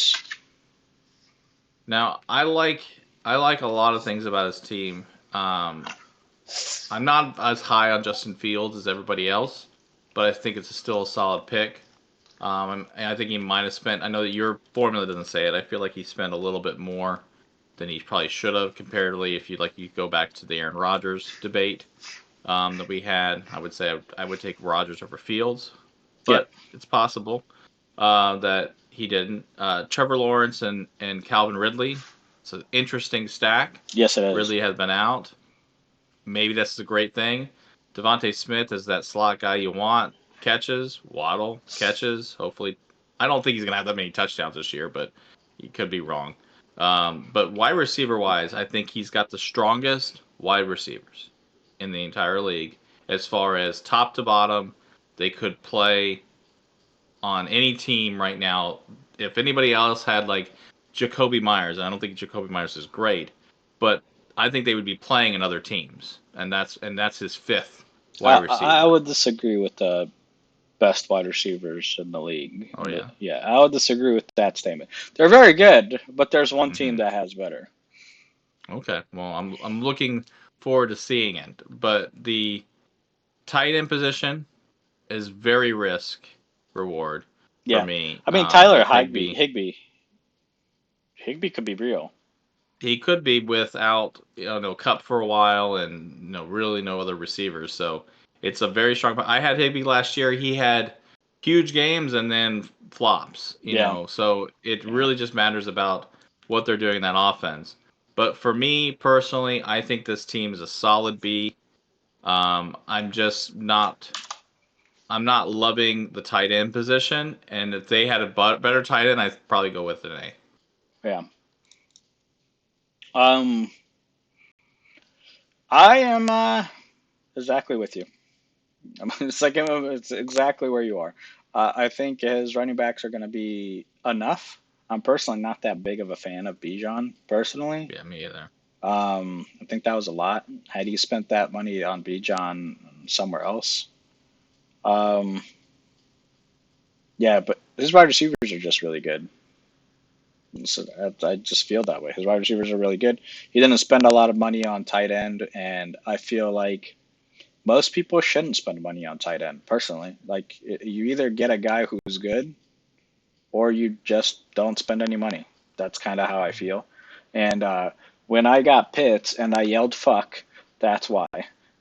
Now, I like a lot of things about his team. I'm not as high on Justin Fields as everybody else, but I think it's still a solid pick. And I think he might have spent. I know that your formula doesn't say it. I feel like he spent a little bit more than he probably should have comparatively. If you go back to the Aaron Rodgers debate that we had, I would say I would take Rodgers over Fields, Yep. but it's possible that he didn't. Trevor Lawrence and Calvin Ridley. It's an interesting stack. Yes, it is. Ridley has been out. Maybe that's a great thing. Devontae Smith is that slot guy you want. Catches. Waddle. Catches. Hopefully. I don't think he's going to have that many touchdowns this year, but he could be wrong. But wide receiver wise, I think he's got the strongest wide receivers in the entire league. As far as top to bottom, they could play on any team right now. If anybody else had like Jacoby Myers, I don't think Jacoby Myers is great, but I think they would be playing in other teams, and that's his 5th wide I receiver. would disagree with the best wide receivers in the league. Oh yeah. Yeah, I would disagree with that statement. They're very good, but there's one team Hmm. that has better. Okay. Well, I'm looking forward to seeing it, but the tight end position, is very risk reward for Yeah. me. I mean, Tyler With Higbee. Higby could be real. He could be without Cup for a while and really no other receivers. So it's a very strong. I had Higbee last year. He had huge games and then flops. Yeah. So it Yeah. really just matters about what they're doing in that offense. But for me personally, I think this team is a solid B. I'm just not. I'm not loving the tight end position, and if they had a better tight end, I'd probably go with an A. Yeah. Um, I am exactly with you. It's exactly where you are. I think his running backs are going to be enough. I'm personally not that big of a fan of Bijan, personally. Yeah, me either. I think that was a lot. Had he spent that money on Bijan somewhere else, um, yeah, but his wide receivers are just really good. So I just feel that way. His wide receivers are really good. He didn't spend a lot of money on tight end, and I feel like most people shouldn't spend money on tight end, personally. Like, you either get a guy who's good or you just don't spend any money. That's kind of how I feel. And when I got Pitts and I yelled fuck, that's why.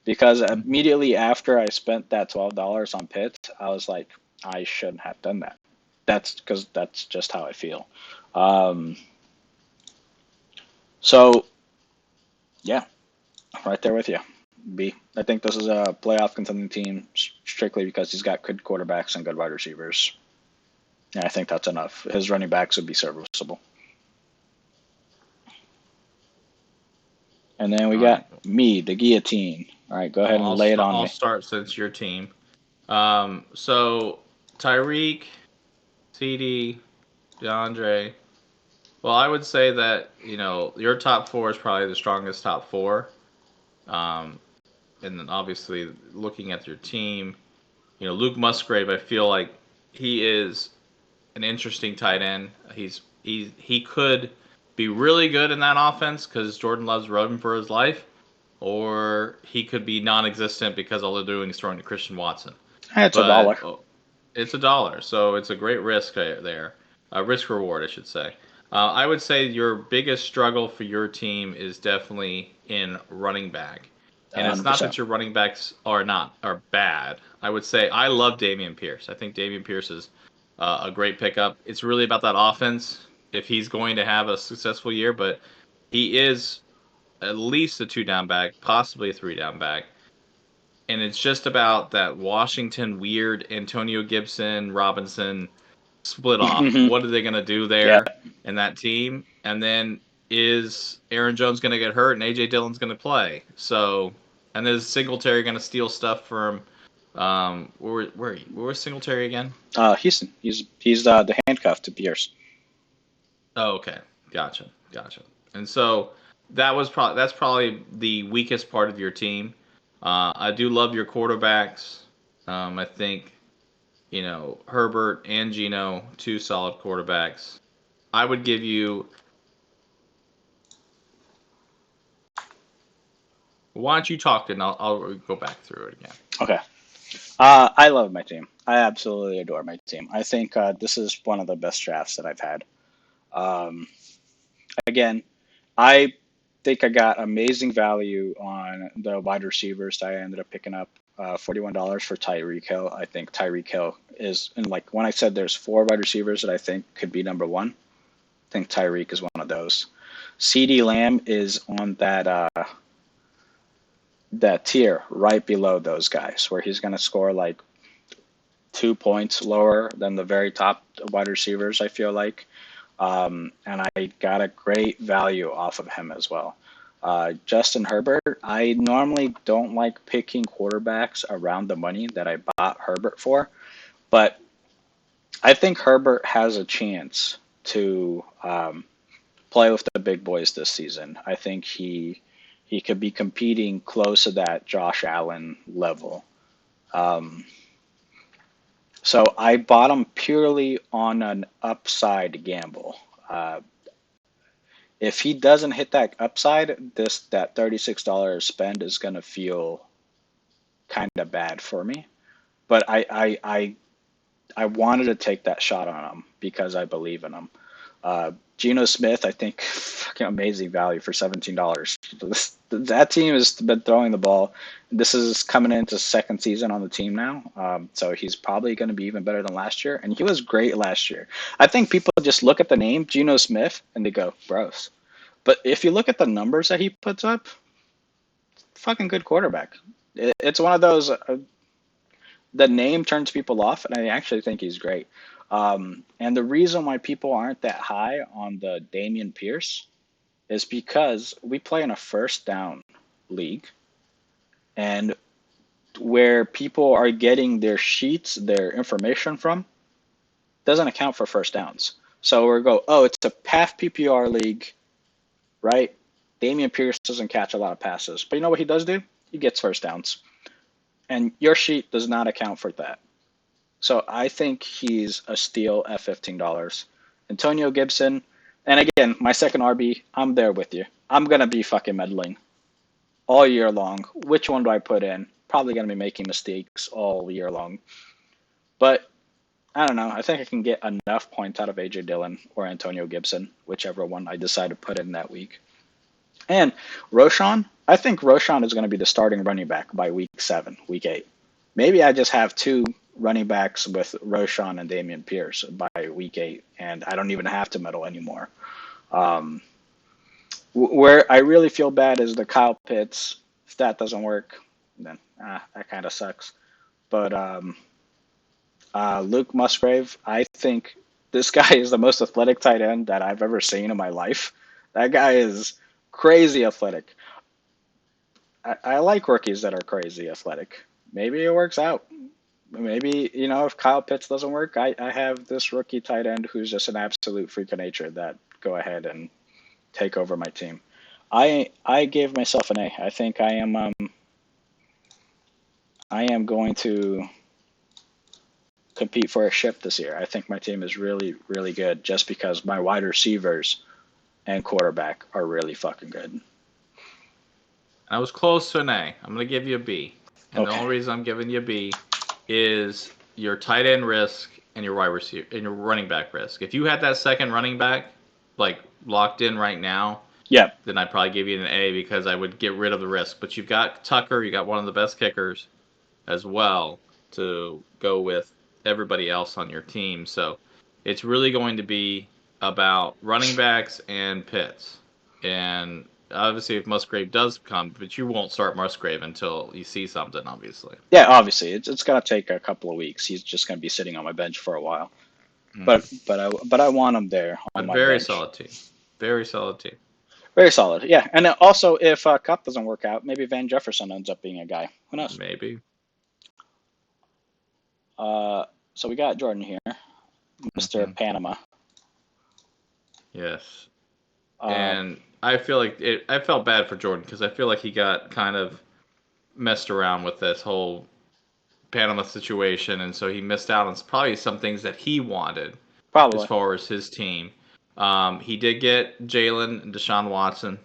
Because immediately after I spent that $12 on Pitts, I was like, I shouldn't have done that. That's because that's just how I feel. Um, so, yeah, right there with you. B. I think this is a playoff contending team strictly because he's got good quarterbacks and good wide receivers. And I think that's enough. His running backs would be serviceable. And then we All got right. me, the guillotine. All right, go ahead and lay it on I'll me. start since your team. So Tyreek, CD, DeAndre. Well, I would say that your top four is probably the strongest top four. Um, and then obviously looking at your team, Luke Musgrave. I feel like he is an interesting tight end. He could be really good in that offense because Jordan Love's running for his life, or he could be non-existent because all they're doing is throwing to Christian Watson. It's a But dollar. it's $1, so it's a great risk there, a risk reward, I should say. I would say your biggest struggle for your team is definitely in running back, and it's not 100%. that your running backs are bad. I would say I love Dameon Pierce. I think Dameon Pierce is a great pickup. It's really about that offense if he's going to have a successful year, but he is at least a 2 down back, possibly a 3 down back. And it's just about that Washington weird Antonio Gibson Robinson split off. Mm-hmm. What are they going to do Yeah. there in that team? And then is Aaron Jones going to get hurt and AJ Dillon's going to play? So, and is Singletary going to steal stuff from where was Singletary again? Houston. He's the handcuff to Pierce. Oh, okay, gotcha. And so that's probably the weakest part of your team. I do love your quarterbacks. I think Herbert and Geno, 2 solid quarterbacks. I would give you. Why don't you talk and I'll go back through it again. Okay. I love my team. I absolutely adore my team. I think this is one of the best drafts that I've had. Um, again, I think I got amazing value on the wide receivers that I ended up picking up. $41 for Tyreek Hill. I think Tyreek Hill is, and like when I said there's 4 wide receivers that I think could be number 1, I think Tyreek is one of those. CD Lamb is on that tier right below those guys, where he's going to score like 2 points lower than the very top wide receivers, I feel like. And I got a great value off of him as well. Justin Herbert, I normally don't like picking quarterbacks around the money that I bought Herbert for, but I think Herbert has a chance to play with the big boys this season. I think he could be competing close to that Josh Allen level. Um, so I bought him purely on an upside gamble. If he doesn't hit that upside, that $36 spend is going to feel kind of bad for me. but I wanted to take that shot on him because I believe in him. Geno Smith, I think, fucking amazing value for $17. That team has been throwing the ball. This is coming into second season on the team now, so he's probably going to be even better than last year. And he was great last year. I think people just look at the name Geno Smith and they go, gross. But if you look at the numbers that he puts up, fucking good quarterback. It's one of those. The name turns people off, and I actually think he's great. And the reason why people aren't that high on the Damian Pierce is because we play in a first down league, and where people are getting their sheets, their information from, doesn't account for first downs. So we go, oh, it's a path PPR league, right? Damian Pierce doesn't catch a lot of passes, but you know what he does do? He gets first downs, and your sheet does not account for that. So I think he's a steal at $15. Antonio Gibson, and again, my second RB, I'm there with you. I'm going to be fucking meddling all year long. Which one do I put in? Probably going to be making mistakes all year long. But I don't know. I think I can get enough points out of A.J. Dillon or Antonio Gibson, whichever one I decide to put in that week. And Roshan, I think Roshan is going to be the starting running back by week 7, week 8. Maybe I just have 2 running backs with Roshan and Damian Pierce by week 8, and I don't even have to meddle anymore. Where I really feel bad is the Kyle Pitts. If that doesn't work, then that kind of sucks. But Luke Musgrave, I think this guy is the most athletic tight end that I've ever seen in my life. That guy is crazy athletic. I like rookies that are crazy athletic. Maybe it works out. Maybe, if Kyle Pitts doesn't work, I have this rookie tight end who's just an absolute freak of nature that go ahead and take over my team. I gave myself an A. I think I am going to compete for a ship this year. I think my team is really, really good just because my wide receivers and quarterback are really fucking good. I was close to an A. I'm going to give you a B. And Okay. the only reason I'm giving you a B is your tight end risk and your wide receiver and your running back risk. If you had that second running back like locked in right now, yeah, then I'd probably give you an A because I would get rid of the risk. But you've got Tucker, you got one of the best kickers as well to go with everybody else on your team. So it's really going to be about running backs and Pitts. And obviously if Musgrave does come, but you won't start Musgrave until you see something, obviously. Yeah, obviously. It's going to take a couple of weeks. He's just going to be sitting on my bench for a while. But I want him there on my very bench. solid team. Very solid team. Very solid, yeah. And also, if Cup doesn't work out, maybe Van Jefferson ends up being a guy. Who knows? Maybe. So we got Jordan here, Mr. Panama. Yes. And I feel like I felt bad for Jordan because I feel like he got kind of messed around with this whole Panama situation, and so he missed out on probably some things that he wanted as far as his team. He did get Jalen and Deshaun Watson,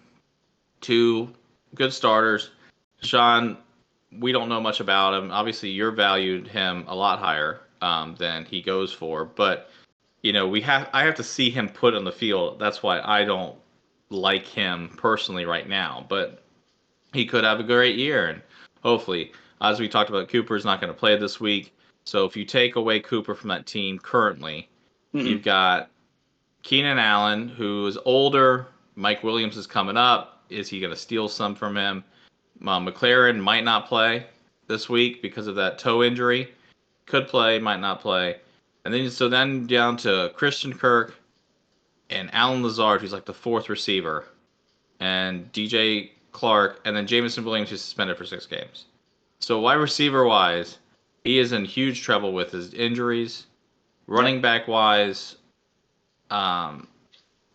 2 good starters. Deshaun, we don't know much about him. Obviously, you're valued him a lot higher than he goes for, but I have to see him put on the field. That's why I don't like him personally right now, but he could have a great year, and hopefully, as we talked about, Cooper's not going to play this week. So if you take away Cooper from that team currently, you've got Keenan Allen, who is older. Mike Williams is coming up. Is he going to steal some from him? McLaren might not play this week because of that toe injury. Could play, might not play. And then down to Christian Kirk and Alan Lazard, who's like the 4th receiver, and DJ Clark, and then Jameson Williams, who's suspended for 6 games. So wide receiver wise, he is in huge trouble with his injuries. Running back wise, I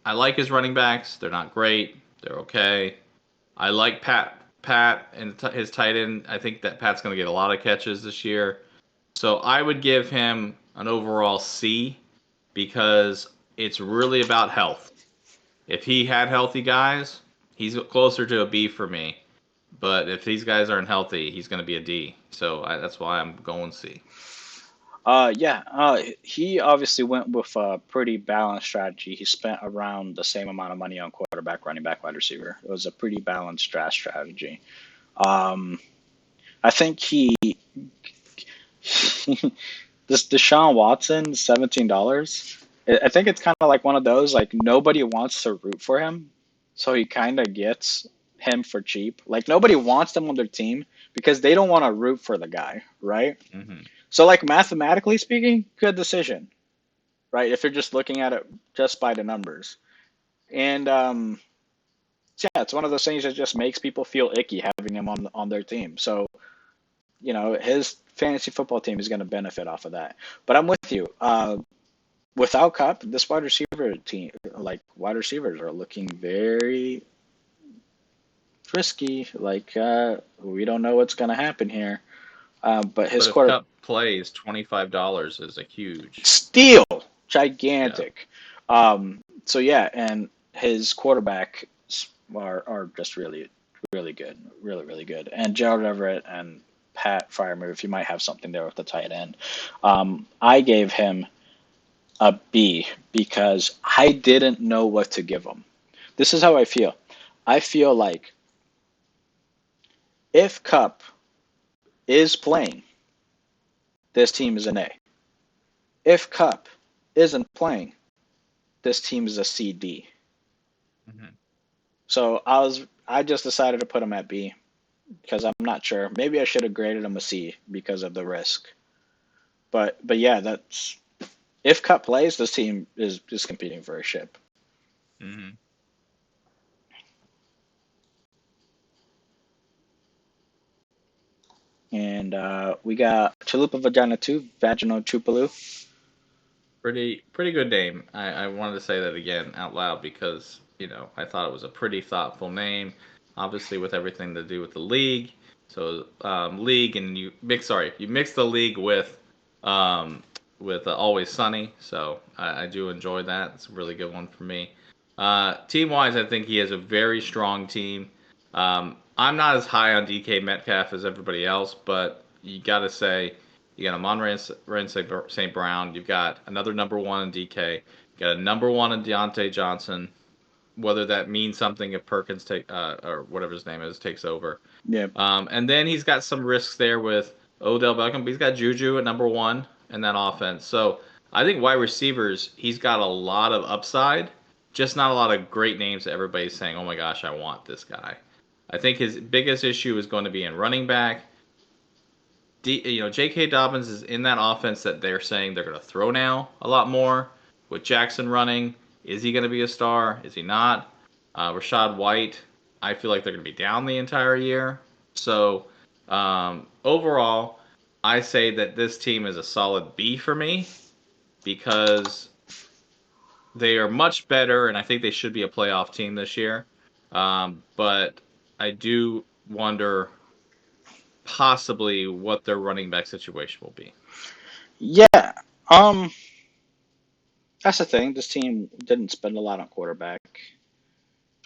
like his running backs. They're not great. They're okay. I like Pat and his tight end. I think that Pat's going to get a lot of catches this year. So I would give him an overall C because it's really about health. If he had healthy guys, he's closer to a B for me. But if these guys aren't healthy, he's going to be a D. So that's why I'm going C. Yeah, he obviously went with a pretty balanced strategy. He spent around the same amount of money on quarterback, running back, wide receiver. It was a pretty balanced draft strategy. Um, I think this Deshaun Watson, $17. I think it's kind of like one of those, like nobody wants to root for him, so he kind of gets him for cheap. Like nobody wants him on their team because they don't want to root for the guy, right? Mm-hmm. So like mathematically speaking, good decision, right? If you're just looking at it just by the numbers. And yeah, it's one of those things that just makes people feel icky having him on their team. So his fantasy football team is going to benefit off of that. But I'm with you. Without Cup, this wide receiver team, like wide receivers, are looking very risky. Like we don't know what's going to happen here. But his But if quarter Cup plays, $25 is a huge. steal, Yeah. gigantic. So yeah, and his quarterback are just really, really good, really, really good. And Gerald Everett and Pat Fryermuth, you might have something there with the tight end. I gave him a B because I didn't know what to give him. This is how I feel. I feel like if Cup is playing, this team is an A. If Cup isn't playing, this team is a CD. Mm-hmm. So I just decided to put him at B because I'm not sure. Maybe I should have graded him a C because of the risk. But yeah, that's if Cup plays, this team is competing for a ship. Mm-hmm. And we got Chalupa Vagina 2, Vaginal Chupaloo. Pretty good name. I wanted to say that again out loud because, I thought it was a pretty thoughtful name. Obviously, with everything to do with the league. So, league, and you mix the league with Always Sunny. So, I do enjoy that. It's a really good one for me. Team wise, I think he has a very strong team. I'm not as high on DK Metcalf as everybody else, but you got to say, you got Amon St. Brown. You've got another number one in DK. You got a number one in Deontay Johnson. Whether that means something if Perkins or whatever his name is takes over. Yeah. And then he's got some risks there with Odell Beckham, but he's got Juju at number one in that offense. So I think wide receivers, he's got a lot of upside, just not a lot of great names that everybody's saying, oh my gosh, I want this guy. I think his biggest issue is going to be in running back. J.K. Dobbins is in that offense that they're saying they're going to throw now a lot more with Jackson running. Is he going to be a star? Is he not? Rashad White, I feel like they're going to be down the entire year. So overall, I say that this team is a solid B for me because they are much better, and I think they should be a playoff team this year. But I do wonder possibly what their running back situation will be. Yeah. That's the thing. This team didn't spend a lot on quarterback.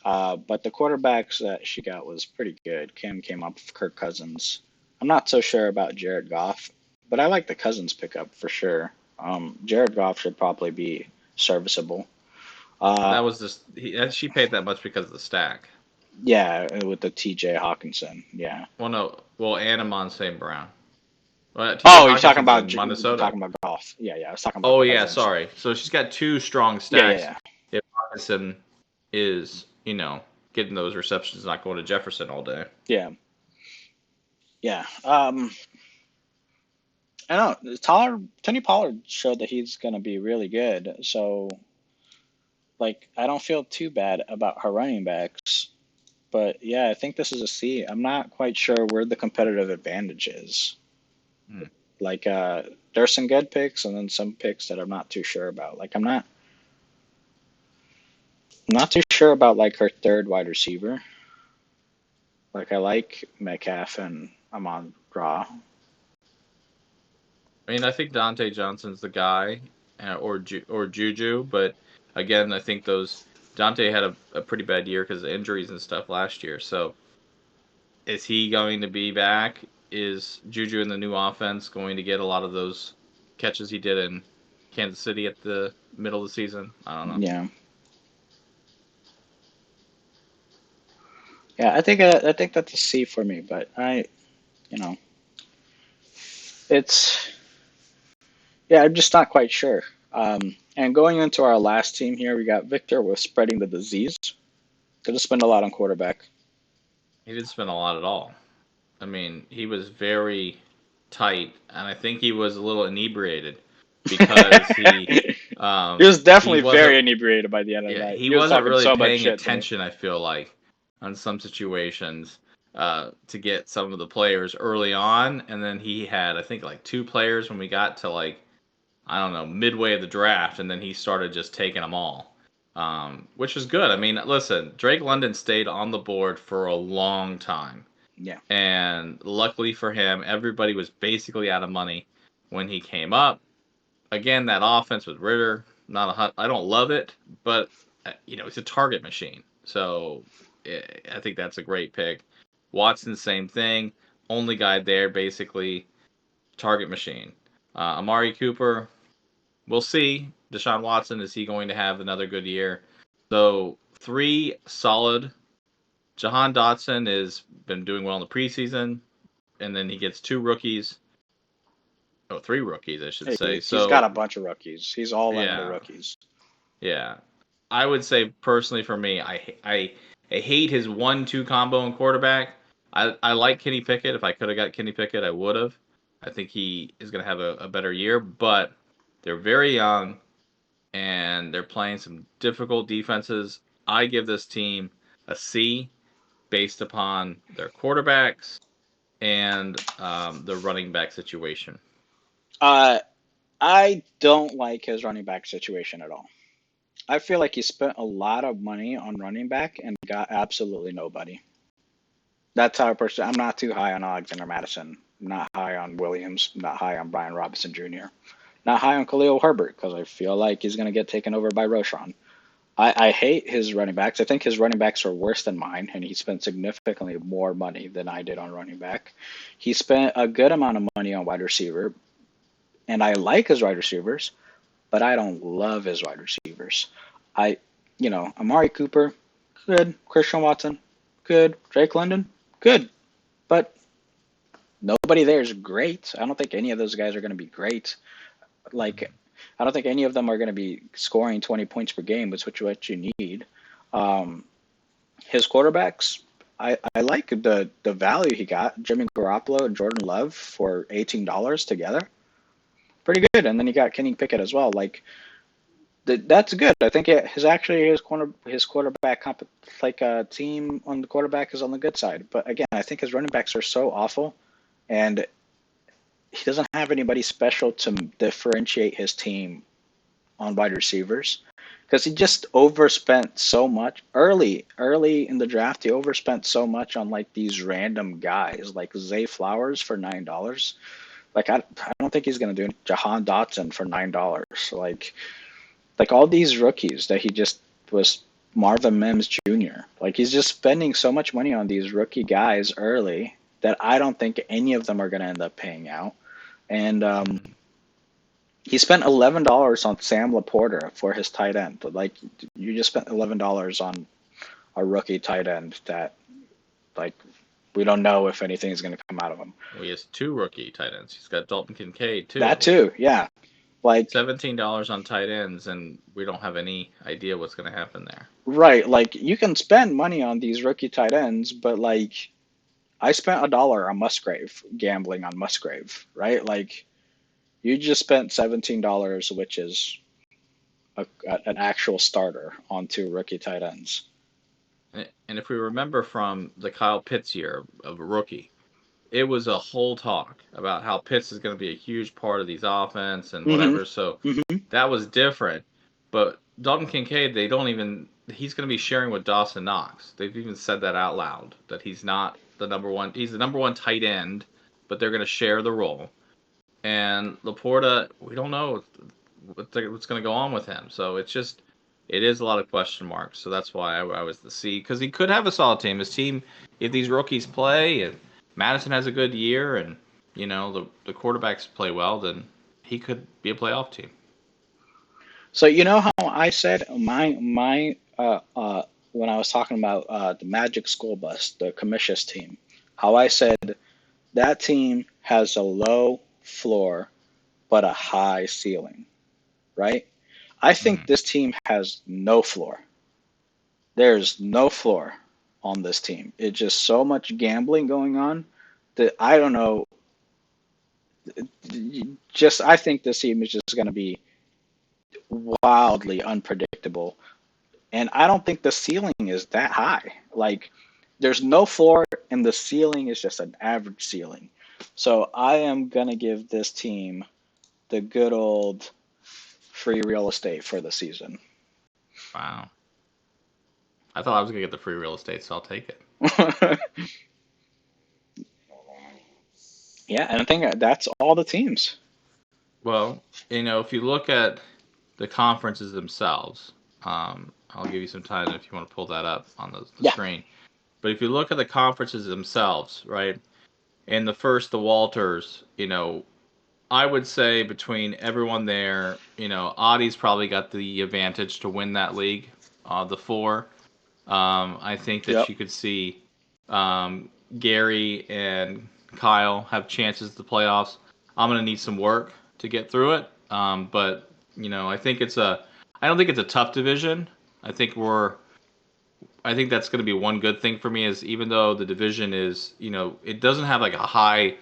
But the quarterbacks that she got was pretty good. Kim came up with Kirk Cousins. I'm not so sure about Jared Goff, but I like the Cousins pickup for sure. Jared Goff should probably be serviceable. That was just she paid that much because of the stack. Yeah, with the T.J. Hawkinson. Yeah. Well, no, and Amon St. Brown. T.J. Oh, you're talking Hawkinson's about in Minnesota. Golf. Yeah, yeah. I was talking about Oh yeah, Cousins. sorry. So she's got two strong Yeah, yeah, stacks. yeah. If Hawkinson is, getting those receptions, not going to Jefferson all day. Yeah. Yeah. I know. Tony Pollard showed that he's going to be really good. So, like, I don't feel too bad about her running backs. But yeah, I think this is a C. I'm not quite sure where the competitive advantage is. Hmm. Like, there's some good picks and then some picks that I'm not too sure about. Like, I'm not too sure about like her third wide receiver. Like, I like Metcalf and Amon Ra. I mean, I think Dante Johnson's the guy, or Juju, but again, I think Dante had a pretty bad year because of injuries and stuff last year. So is he going to be back? Is Juju in the new offense going to get a lot of those catches he did in Kansas City at the middle of the season? I don't know. Yeah. Yeah, I think that's a C for me, but you know, it's yeah, I'm just not quite sure. And going into our last team here, we got Victor with spreading the disease. Could have spent a lot on quarterback. He didn't spend a lot at all. I mean, he was very tight, and I think he was a little inebriated because He was he definitely wasn't very inebriated by the end of the yeah, night. he He was wasn't talking really so much paying shit to me. attention, I feel like, on some situations to get some of the players early on, and then he had I think like two players when we got to like I don't know midway of the draft, and then he started just taking them all, which was good. I mean, listen, Drake London stayed on the board for a long time. Yeah. And luckily for him, everybody was basically out of money when he came up. Again, that offense with Ritter, I don't love it, but it's a target machine. So I think that's a great pick. Watson, same thing. Only guy there, basically, target machine. Amari Cooper, we'll see. Deshaun Watson, is he going to have another good year? So three solid. Jahan Dotson has been doing well in the preseason, and then he gets two rookies. Oh, three rookies, I should say. He's got So, a bunch of rookies. He's all in the yeah, rookies. yeah. I would say personally for me, I hate his 1-2 combo in quarterback. I like Kenny Pickett. If I could have got Kenny Pickett, I would have. I think he is going to have a better year, but they're very young and they're playing some difficult defenses. I give this team a C based upon their quarterbacks and the running back situation. Uh, I don't like his running back situation at all. I feel like he spent a lot of money on running back and got absolutely nobody. That's how I personally. I'm not too high on Alexander Madison. I'm not high on Williams. I'm not high on Brian Robinson Jr. Not high on Khalil Herbert because I feel like he's going to get taken over by Roshan. I hate his running backs. I think his running backs are worse than mine, and he spent significantly more money than I did on running back. He spent a good amount of money on wide receiver, and I like his wide receivers, but I don't love his wide receivers. Amari Cooper, good. Christian Watson, good. Drake London, good. But nobody there is great. I don't think any of those guys are going to be great. Like, I don't think any of them are going to be scoring 20 points per game, which is what you need. Um, his quarterbacks, I like the value he got. Jimmy Garoppolo and Jordan Love for $18 together. Pretty good. And then you got Kenny Pickett as well. Like, that's good. I think his quarterback team on the quarterback is on the good side. But again, I think his running backs are so awful, and he doesn't have anybody special to differentiate his team on wide receivers because he just overspent so much early in the draft. He overspent so much on like these random guys like Zay Flowers for $9. Like I don't think he's gonna do Jahan Dotson for $9. Like all these rookies that he just was Marvin Mims Jr. Like he's just spending so much money on these rookie guys early that I don't think any of them are going to end up paying out. And he spent $11 on Sam Laporta for his tight end. But like you just spent $11 on a rookie tight end that like we don't know if anything is going to come out of him. Well, he has two rookie tight ends. He's got Dalton Kincaid too. That too, yeah. Like $17 on tight ends, and we don't have any idea what's going to happen there. Right, like you can spend money on these rookie tight ends, but like I spent $1 on Musgrave, gambling on Musgrave, right? Like you just spent $17, which is an actual starter on two rookie tight ends. And if we remember from the Kyle Pitts year of a rookie, it was a whole talk about how Pitts is going to be a huge part of these offense and whatever. So that was different. But Dalton Kincaid, he's going to be sharing with Dawson Knox. They've even said that out loud, that he's not the number one. He's the number one tight end, but they're going to share the role. And Laporta, we don't know what's going to go on with him. So it's just it is a lot of question marks. So that's why I was the C, because he could have a solid team. His team, if these rookies play and Madison has a good year, and the quarterbacks play well, then he could be a playoff team. So you know how I said my when I was talking about the Magic School Bus, the Commission's team, how I said that team has a low floor but a high ceiling, right? I think Mm. this team has no floor. There's no floor on this team. It's just so much gambling going on that I don't know. Just I think this team is just going to be wildly unpredictable, and I don't think the ceiling is that high. Like, there's no floor, and the ceiling is just an average ceiling. So I am gonna give this team the good old free real estate for the season. Wow. I thought I was gonna get the free real estate, so I'll take it. Yeah, and I think that's all the teams. Well, if you look at the conferences themselves, I'll give you some time if you want to pull that up on the Yeah, screen. But if you look at the conferences themselves, right, in the Walters, I would say between everyone there, Audie's probably got the advantage to win that league, the four. I think that yep. you could see Gary and Kyle have chances at the playoffs. I'm gonna need some work to get through it, but I think I don't think it's a tough division. I think I think that's going to be one good thing for me is even though the division is, it doesn't have like a high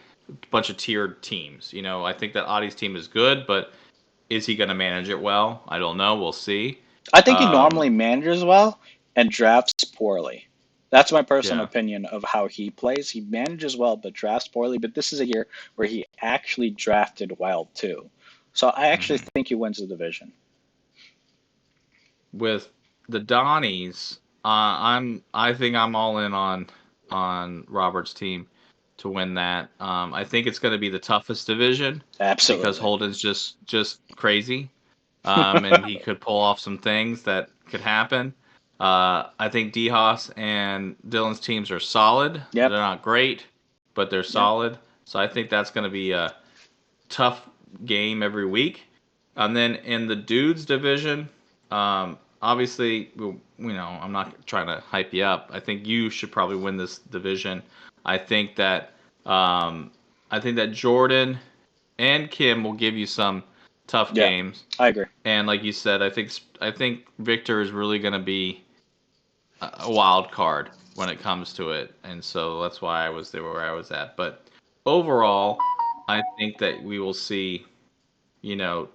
bunch of tiered teams. I think that Audie's team is good, but is he going to manage it well? I don't know. We'll see. I think he Um, normally manages well and drafts poorly. That's my personal yeah. opinion of how he plays. He manages well but drafts poorly. But this is a year where he actually drafted well too. So I actually hmm think he wins the division. With the Donnies, I think I'm all in on Robert's team to win that. I think it's going to be the toughest division because Absolutely. Holden's just crazy. And he could pull off some things that could happen. I think DeHaas and Dylan's teams are solid. They're Yep. not great, but they're Yep. solid. So I think that's going to be a tough game every week. And then in the dudes division, obviously, I'm not trying to hype you up. I think you should probably win this division. I think that um, I think that Jordan and Kim will give you some tough Yeah. games. I agree. And like you said, I think Victor is really going to be a wild card when it comes to it, and so that's why I was there where I was at. But overall, I think that we will see,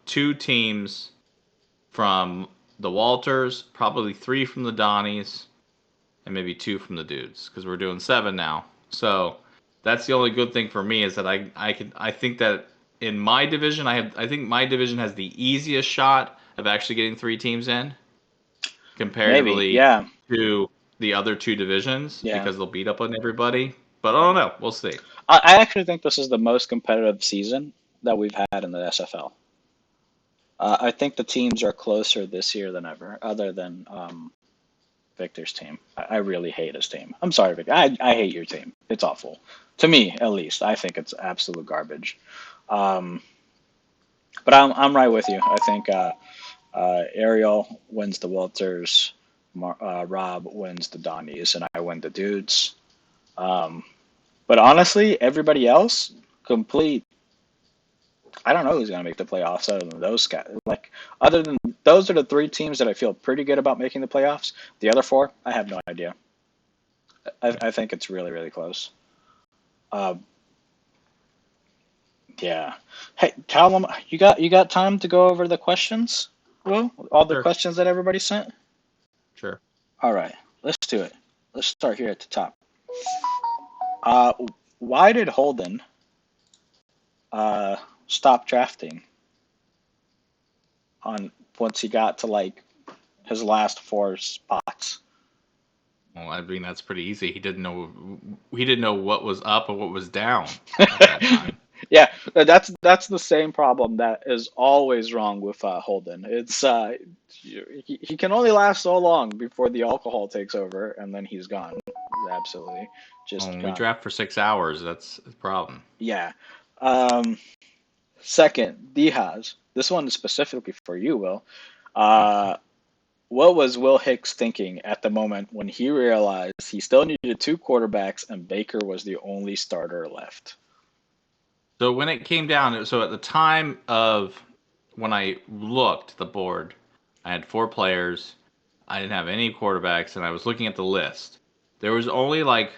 two teams from the Walters, probably three from the Donnies, and maybe two from the dudes because we're doing seven now. So that's the only good thing for me is that I think that in my division I think my division has the easiest shot of actually getting three teams in Maybe. comparatively Yeah. to the other two divisions Yeah. because they'll beat up on everybody. But I don't know. We'll see. I actually think this is the most competitive season that we've had in the SFL. I think the teams are closer this year than ever, other than Victor's team. I really hate his team. I'm sorry, Victor. I hate your team. It's awful. To me, at least. I think it's absolute garbage. Um, but I'm right with you. I think Ariel wins the Walters, Rob wins the Donnies, and I win the dudes. Um, but honestly, everybody else, complete. I don't know who's going to make the playoffs other than those guys. Like, other than those are the three teams that I feel pretty good about making the playoffs. The other four, I have no idea. I think it's really, really close. Uh, yeah. Hey, Callum, you got time to go over the questions? Well, all the Sure. questions that everybody sent. Sure. All right, let's do it. Let's start here at the top. Uh, why did Holden stop drafting on once he got to like his last four spots? Well, I mean that's pretty easy. He didn't know what was up and what was down at that time. Yeah, that's the same problem that is always wrong with Holden. It's he can only last so long before the alcohol takes over, and then he's gone. He's absolutely just When we gone. draft for 6 hours, that's a problem. Yeah. Um, Second, Dihas. This one is specifically for you, Will. Okay. Uh, what was Will Hicks thinking at the moment when he realized he still needed two quarterbacks and Baker was the only starter left? So when it came down, so at the time of when I looked at the board, I had 4 players. I didn't have any quarterbacks, and I was looking at the list. There was only like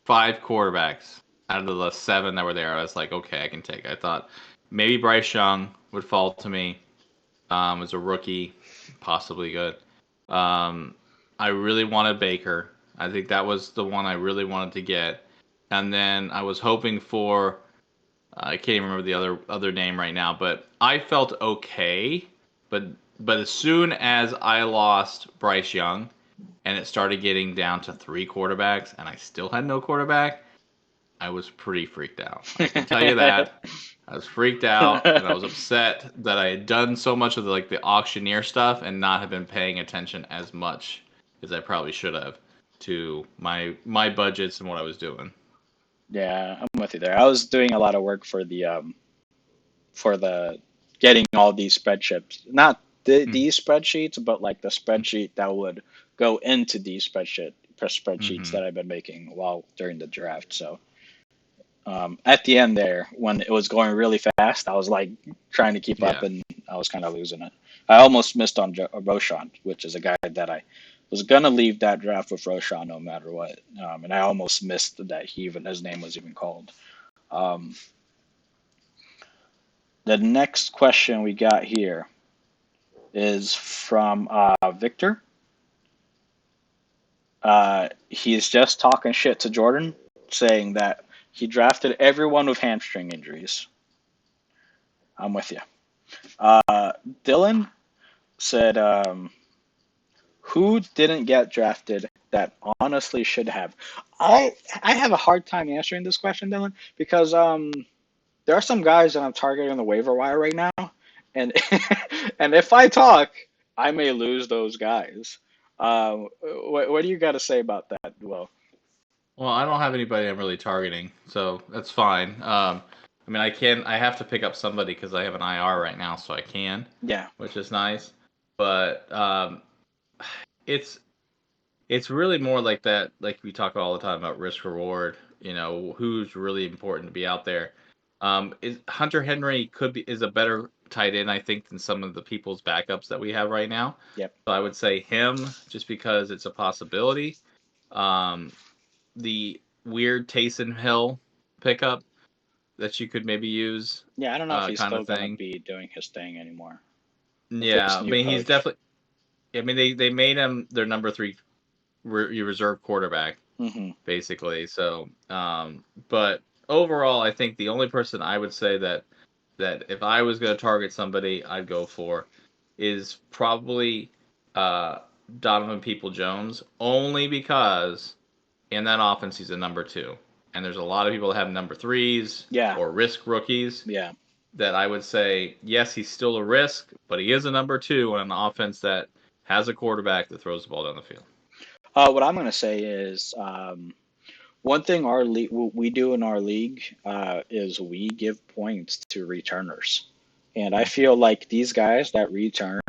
5 quarterbacks out of the 7 that were there. I was like, okay, I can take. I thought maybe Bryce Young would fall to me as a rookie, possibly good. Um, I really wanted Baker. I think that was the one I really wanted to get. And then I was hoping for I can't even remember the other name right now, but I felt okay. But but as soon as I lost Bryce Young, and it started getting down to 3 quarterbacks, and I still had no quarterback, I was pretty freaked out. I can tell you that. I was freaked out, and I was upset that I had done so much of the auctioneer stuff and not have been paying attention as much as I probably should have to my budgets and what I was doing. Yeah, I'm with you there. I was doing a lot of work for the getting all these spreadsheets, not these spreadsheets, but like the spreadsheet that would go into these spreadsheets Mm-hmm. that I've been making while during the draft. So at the end there, when it was going really fast, I was like trying to keep up, Yeah. and I was kind of losing it. I almost missed on Roshan, which is a guy that I was gonna leave that draft with Roshan no matter what, and I almost missed that his name was even called. Um, the next question we got here is from Victor. He's just talking shit to Jordan, saying that he drafted everyone with hamstring injuries. I'm with you. Dylan said, "Who didn't get drafted that honestly should have?" I have a hard time answering this question, Dylan, because there are some guys that I'm targeting on the waiver wire right now, and and if I talk, I may lose those guys. What do you got to say about that, Will? Well, I don't have anybody I'm really targeting, so that's fine. I mean, I have to pick up somebody because I have an IR right now, so I can, Yeah, which is nice. But it's it's really more like that, like we talk all the time about risk reward. Who's really important to be out there. Is Hunter Henry is a better tight end, I think, than some of the people's backups that we have right now. yep. So I would say him just because it's a possibility. Um, the weird Taysom Hill pickup that you could maybe use, Yeah, I don't know if he's kind still of gonna thing. be doing his thing anymore with Yeah, this I new mean he's coach. definitely. I mean they made him their number 3 reserve quarterback Hmm. basically. So, but overall, I think the only person I would say that if I was going to target somebody, I'd go for is probably uh, Donovan People Jones, only because in that offense, he's a number 2. And there's a lot of people that have number 3s Yeah, or risk rookies yeah. that I would say, yes, he's still a risk, but he is a number 2 on an offense that has a quarterback that throws the ball down the field. What I'm gonna say is one thing we do in our league is we give points to returners, and I feel like these guys that return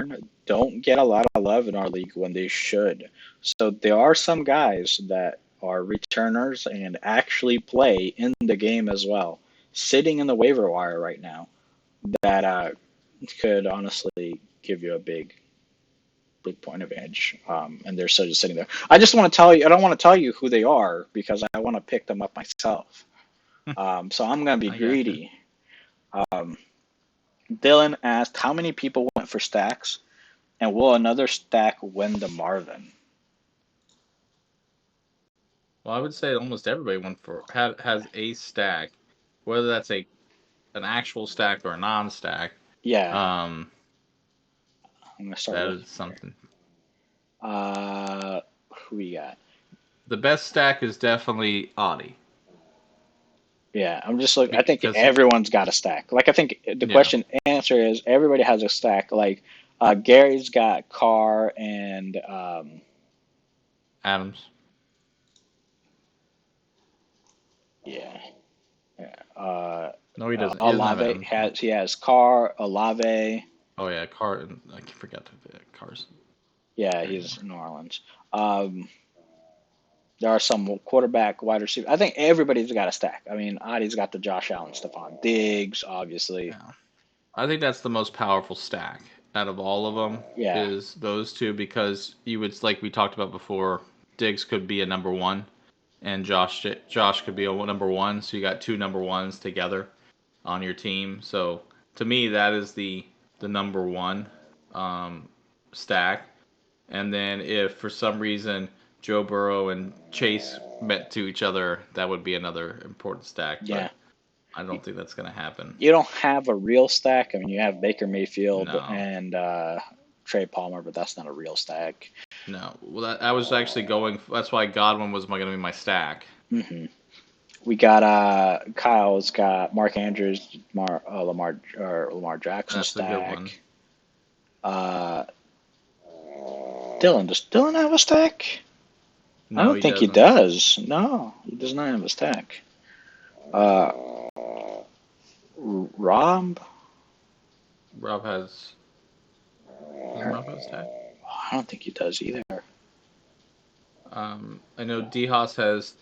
don't get a lot of love in our league when they should. So there are some guys that are returners and actually play in the game as well, sitting in the waiver wire right now that could honestly give you a big point advantage. And they're still just sitting there. I just want to tell you, I don't want to tell you who they are because I want to pick them up myself. So I'm going to be I gotcha. greedy. Um, Dylan asked, how many people went for stacks? And will another stack win the Marvin? Well, I would say almost everybody has a stack, whether that's an actual stack or a non-stack. Yeah, Um, I'm going to start that looking is here. something. Who we got? The best stack is definitely Audi. Yeah, I'm just like, I think because everyone's got a stack. Like, I think the yeah, question answer is everybody has a stack. Like, Gary's got Carr and Adams. yeah, No, he doesn't. He doesn't have Olave Adams. has Carr, Olave. Oh yeah, I forgot to Carson. Yeah, There you go. he's New Orleans. Um, there are some quarterback, wide receiver. I think everybody's got a stack. I mean, Adi's got the Josh Allen, Stephon Diggs, obviously. Yeah. I think that's the most powerful stack out of all of them Yeah, is those two because you would like we talked about before. Diggs could be a number one, and Josh could be a number one. So you got two number ones together on your team. So to me, that is the number one stack. And then if for some reason Joe Burrow and Chase met to each other, that would be another important stack. yeah. But I don't think that's going to happen. You don't have a real stack. I mean, you have Baker Mayfield No. and Trey Palmer, but that's not a real stack. No, well, I was actually going. That's why Godwin was going to be my stack. Hmm. We got Kyle's got Mark Andrews, Lamar Jackson That's a good one. stack. Uh, Dylan, does Dylan have a stack? I No, don't he think he doesn't. does. No, he does not have a stack. Uh, Rob, Rob has. Doesn't Rob have a stack? I don't think he does either. I know D-Hoss has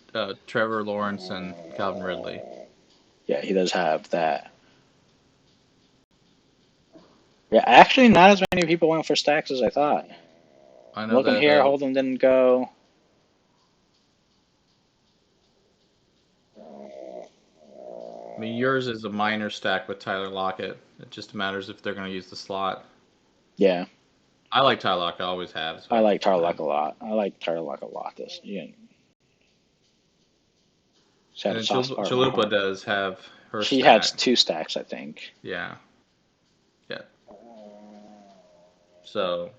Trevor Lawrence and Calvin Ridley. Yeah, he does have that. Yeah, actually, not as many people went for stacks as I thought. I know Looking that. here, Holden didn't go. I mean, yours is a minor stack with Tyler Lockett. It just matters if they're going to use the slot. Yeah, I like Tyler Lockett. I always have. I So like Tarlock a lot. I like Tarlock a lot. This, yeah, she's had and a then soft spot in my Chalupa heart. does have her She has stack. two stacks, I think. Yeah, yeah. So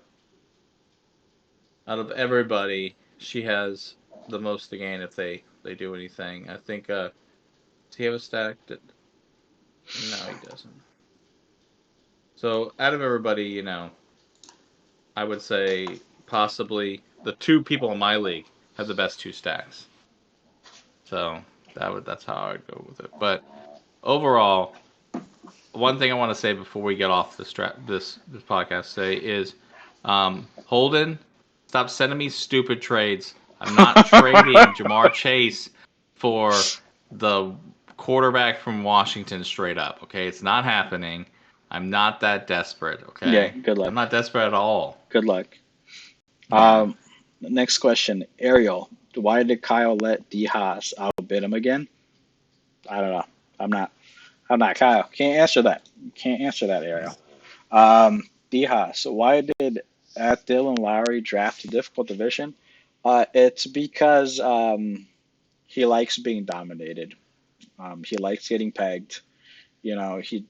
out of everybody, she has the most to gain if they do anything. I think. Does he have a stack? No, he doesn't. So out of everybody, I would say possibly the two people in my league have the best two stacks. So that's how I would go with it. But overall, one thing I want to say before we get off this podcast say is, Holden, stop sending me stupid trades. I'm not trading Jamar Chase for the quarterback from Washington straight up. Okay, it's not happening. I'm not that desperate. Yeah, Okay, good I'm luck. not desperate at all. Good luck. Yeah. Next question, Ariel. Why did Kyle let D Haas outbid him again? I don't know. I'm not. I'm not Kyle. Can't answer that. Can't answer that, Ariel. D Haas. Why did at Dylan Lowry draft a difficult division? It's because he likes being dominated. He likes getting pegged.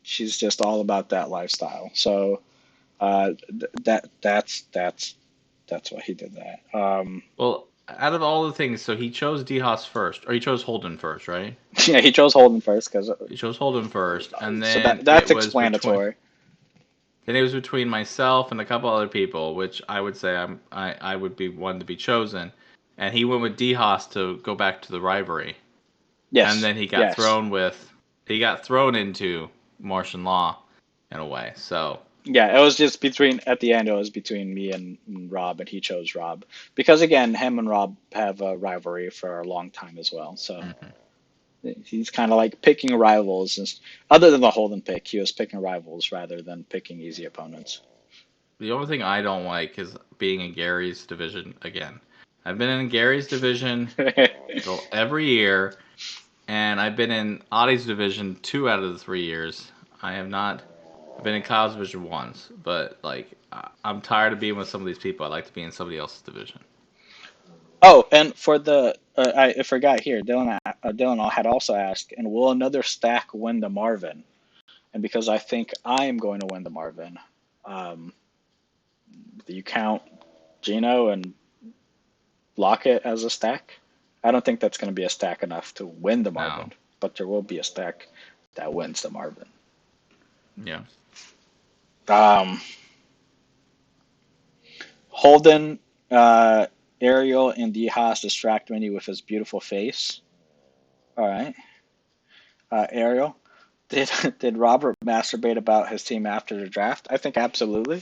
She's just all about that lifestyle. So that's why he did that. Well, out of all the things, so he chose DeHaas first, or he chose Holden first, right? Yeah, he chose Holden first because He chose Holden first, and so then that's explanatory. it was between myself and a couple other people, which I would say I would be one to be chosen, and he went with DeHaas to go back to the rivalry, and Yes, then yes, he got thrown into Martian Law in a way. So yeah. It was just between at the end. It was between me and Rob, and he chose Rob because again, him and Rob have a rivalry for a long time as well. So mhm. he's kind of like picking rivals. And other than the Holden pick, he was picking rivals rather than picking easy opponents. The only thing I don't like is being in Gary's division again. I've been in Gary's division every year, and I've been in Adi's division 2 out of the 3 years. I have not. I've been in Kyle's division once, but like I'm tired of being with some of these people. I like to be in somebody else's division. Oh, and for the I forgot here, Dylan had also asked, and will another stack win the Marvin? And because I think I am going to win the Marvin, um, do you count Gino and Lockett as a stack? I don't think that's going to be a stack enough to win the No, Marvin. but there will be a stack that wins the Marvin. Yeah. Holden, Ariel, and D. Haas distract Minnie with his beautiful face. All right. Ariel, did Robert masturbate about his team after the draft? I think absolutely.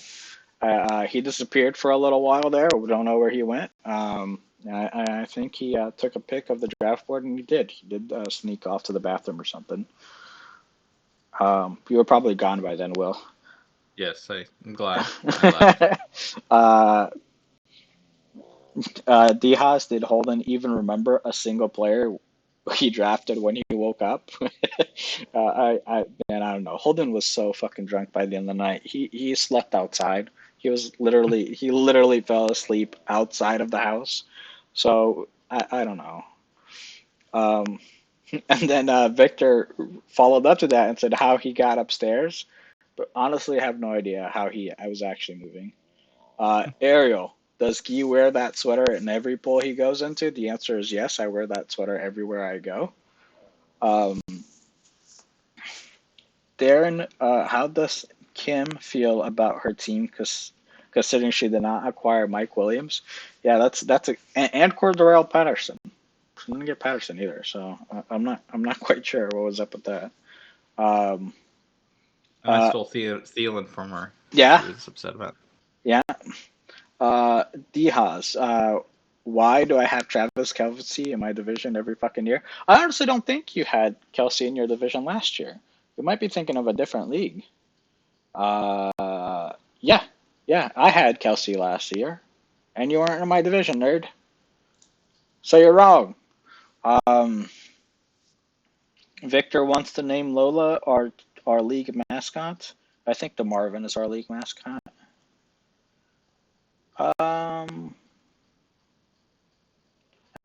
He disappeared for a little while there. We don't know where he went. I think he took a pic of the draft board, and he did. He did sneak off to the bathroom or something. You were probably gone by then, Will. Yes, I'm glad. I left. D-Haas, did Holden even remember a single player he drafted when he woke up? I don't know. Holden was so fucking drunk by the end of the night. He slept outside. He literally fell asleep outside of the house. So I don't know. And then Victor followed up to that and said how he got upstairs. But honestly, I have no idea how I was actually moving. Ariel, does Guy wear that sweater in every pool he goes into? The answer is yes. I wear that sweater everywhere I go. Darren, how does Kim feel about her team? Considering she did not acquire Mike Williams, yeah, and Cordell Patterson. She didn't get Patterson either, so I'm not quite sure what was up with that. I stole Thielen from her. Yeah. She was upset about it. Yeah. Dihas, why do I have Travis Kelce in my division every fucking year? I honestly don't think you had Kelce in your division last year. You might be thinking of a different league. Yeah, I had Kelce last year, and you weren't in my division, nerd. So you're wrong. Victor wants to name Lola our league mascot. I think the Marvin is our league mascot. I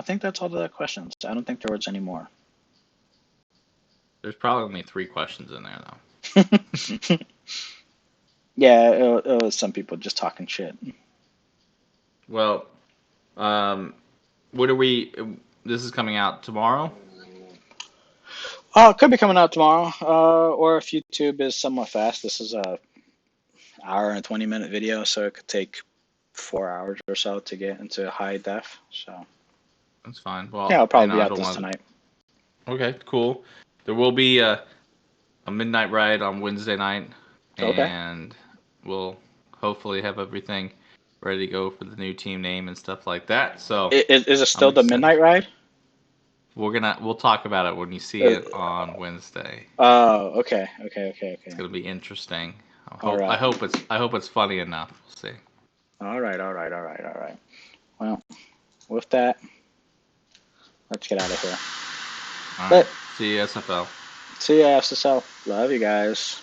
think that's all the questions. I don't think there was any more. There's probably only 3 questions in there, though. Yeah, it was some people just talking shit. Well, what are we? This is coming out tomorrow? Oh, it could be coming out tomorrow. Or if YouTube is somewhat fast, this is a hour and 20-minute video, so it could take 4 hours or so to get into high def. So that's fine. Well, yeah, I'll probably be out this tonight. Okay, cool. There will be a midnight ride on Wednesday night, and we'll hopefully have everything ready to go for the new team name and stuff like that. So is it still the midnight ride? We'll talk about it when you see it on Wednesday. Oh, okay. It's gonna be interesting. I hope it's funny enough. We'll see. All right. Well, with that, let's get out of here. All right. See you, SFL. See you, SSL. Love you guys.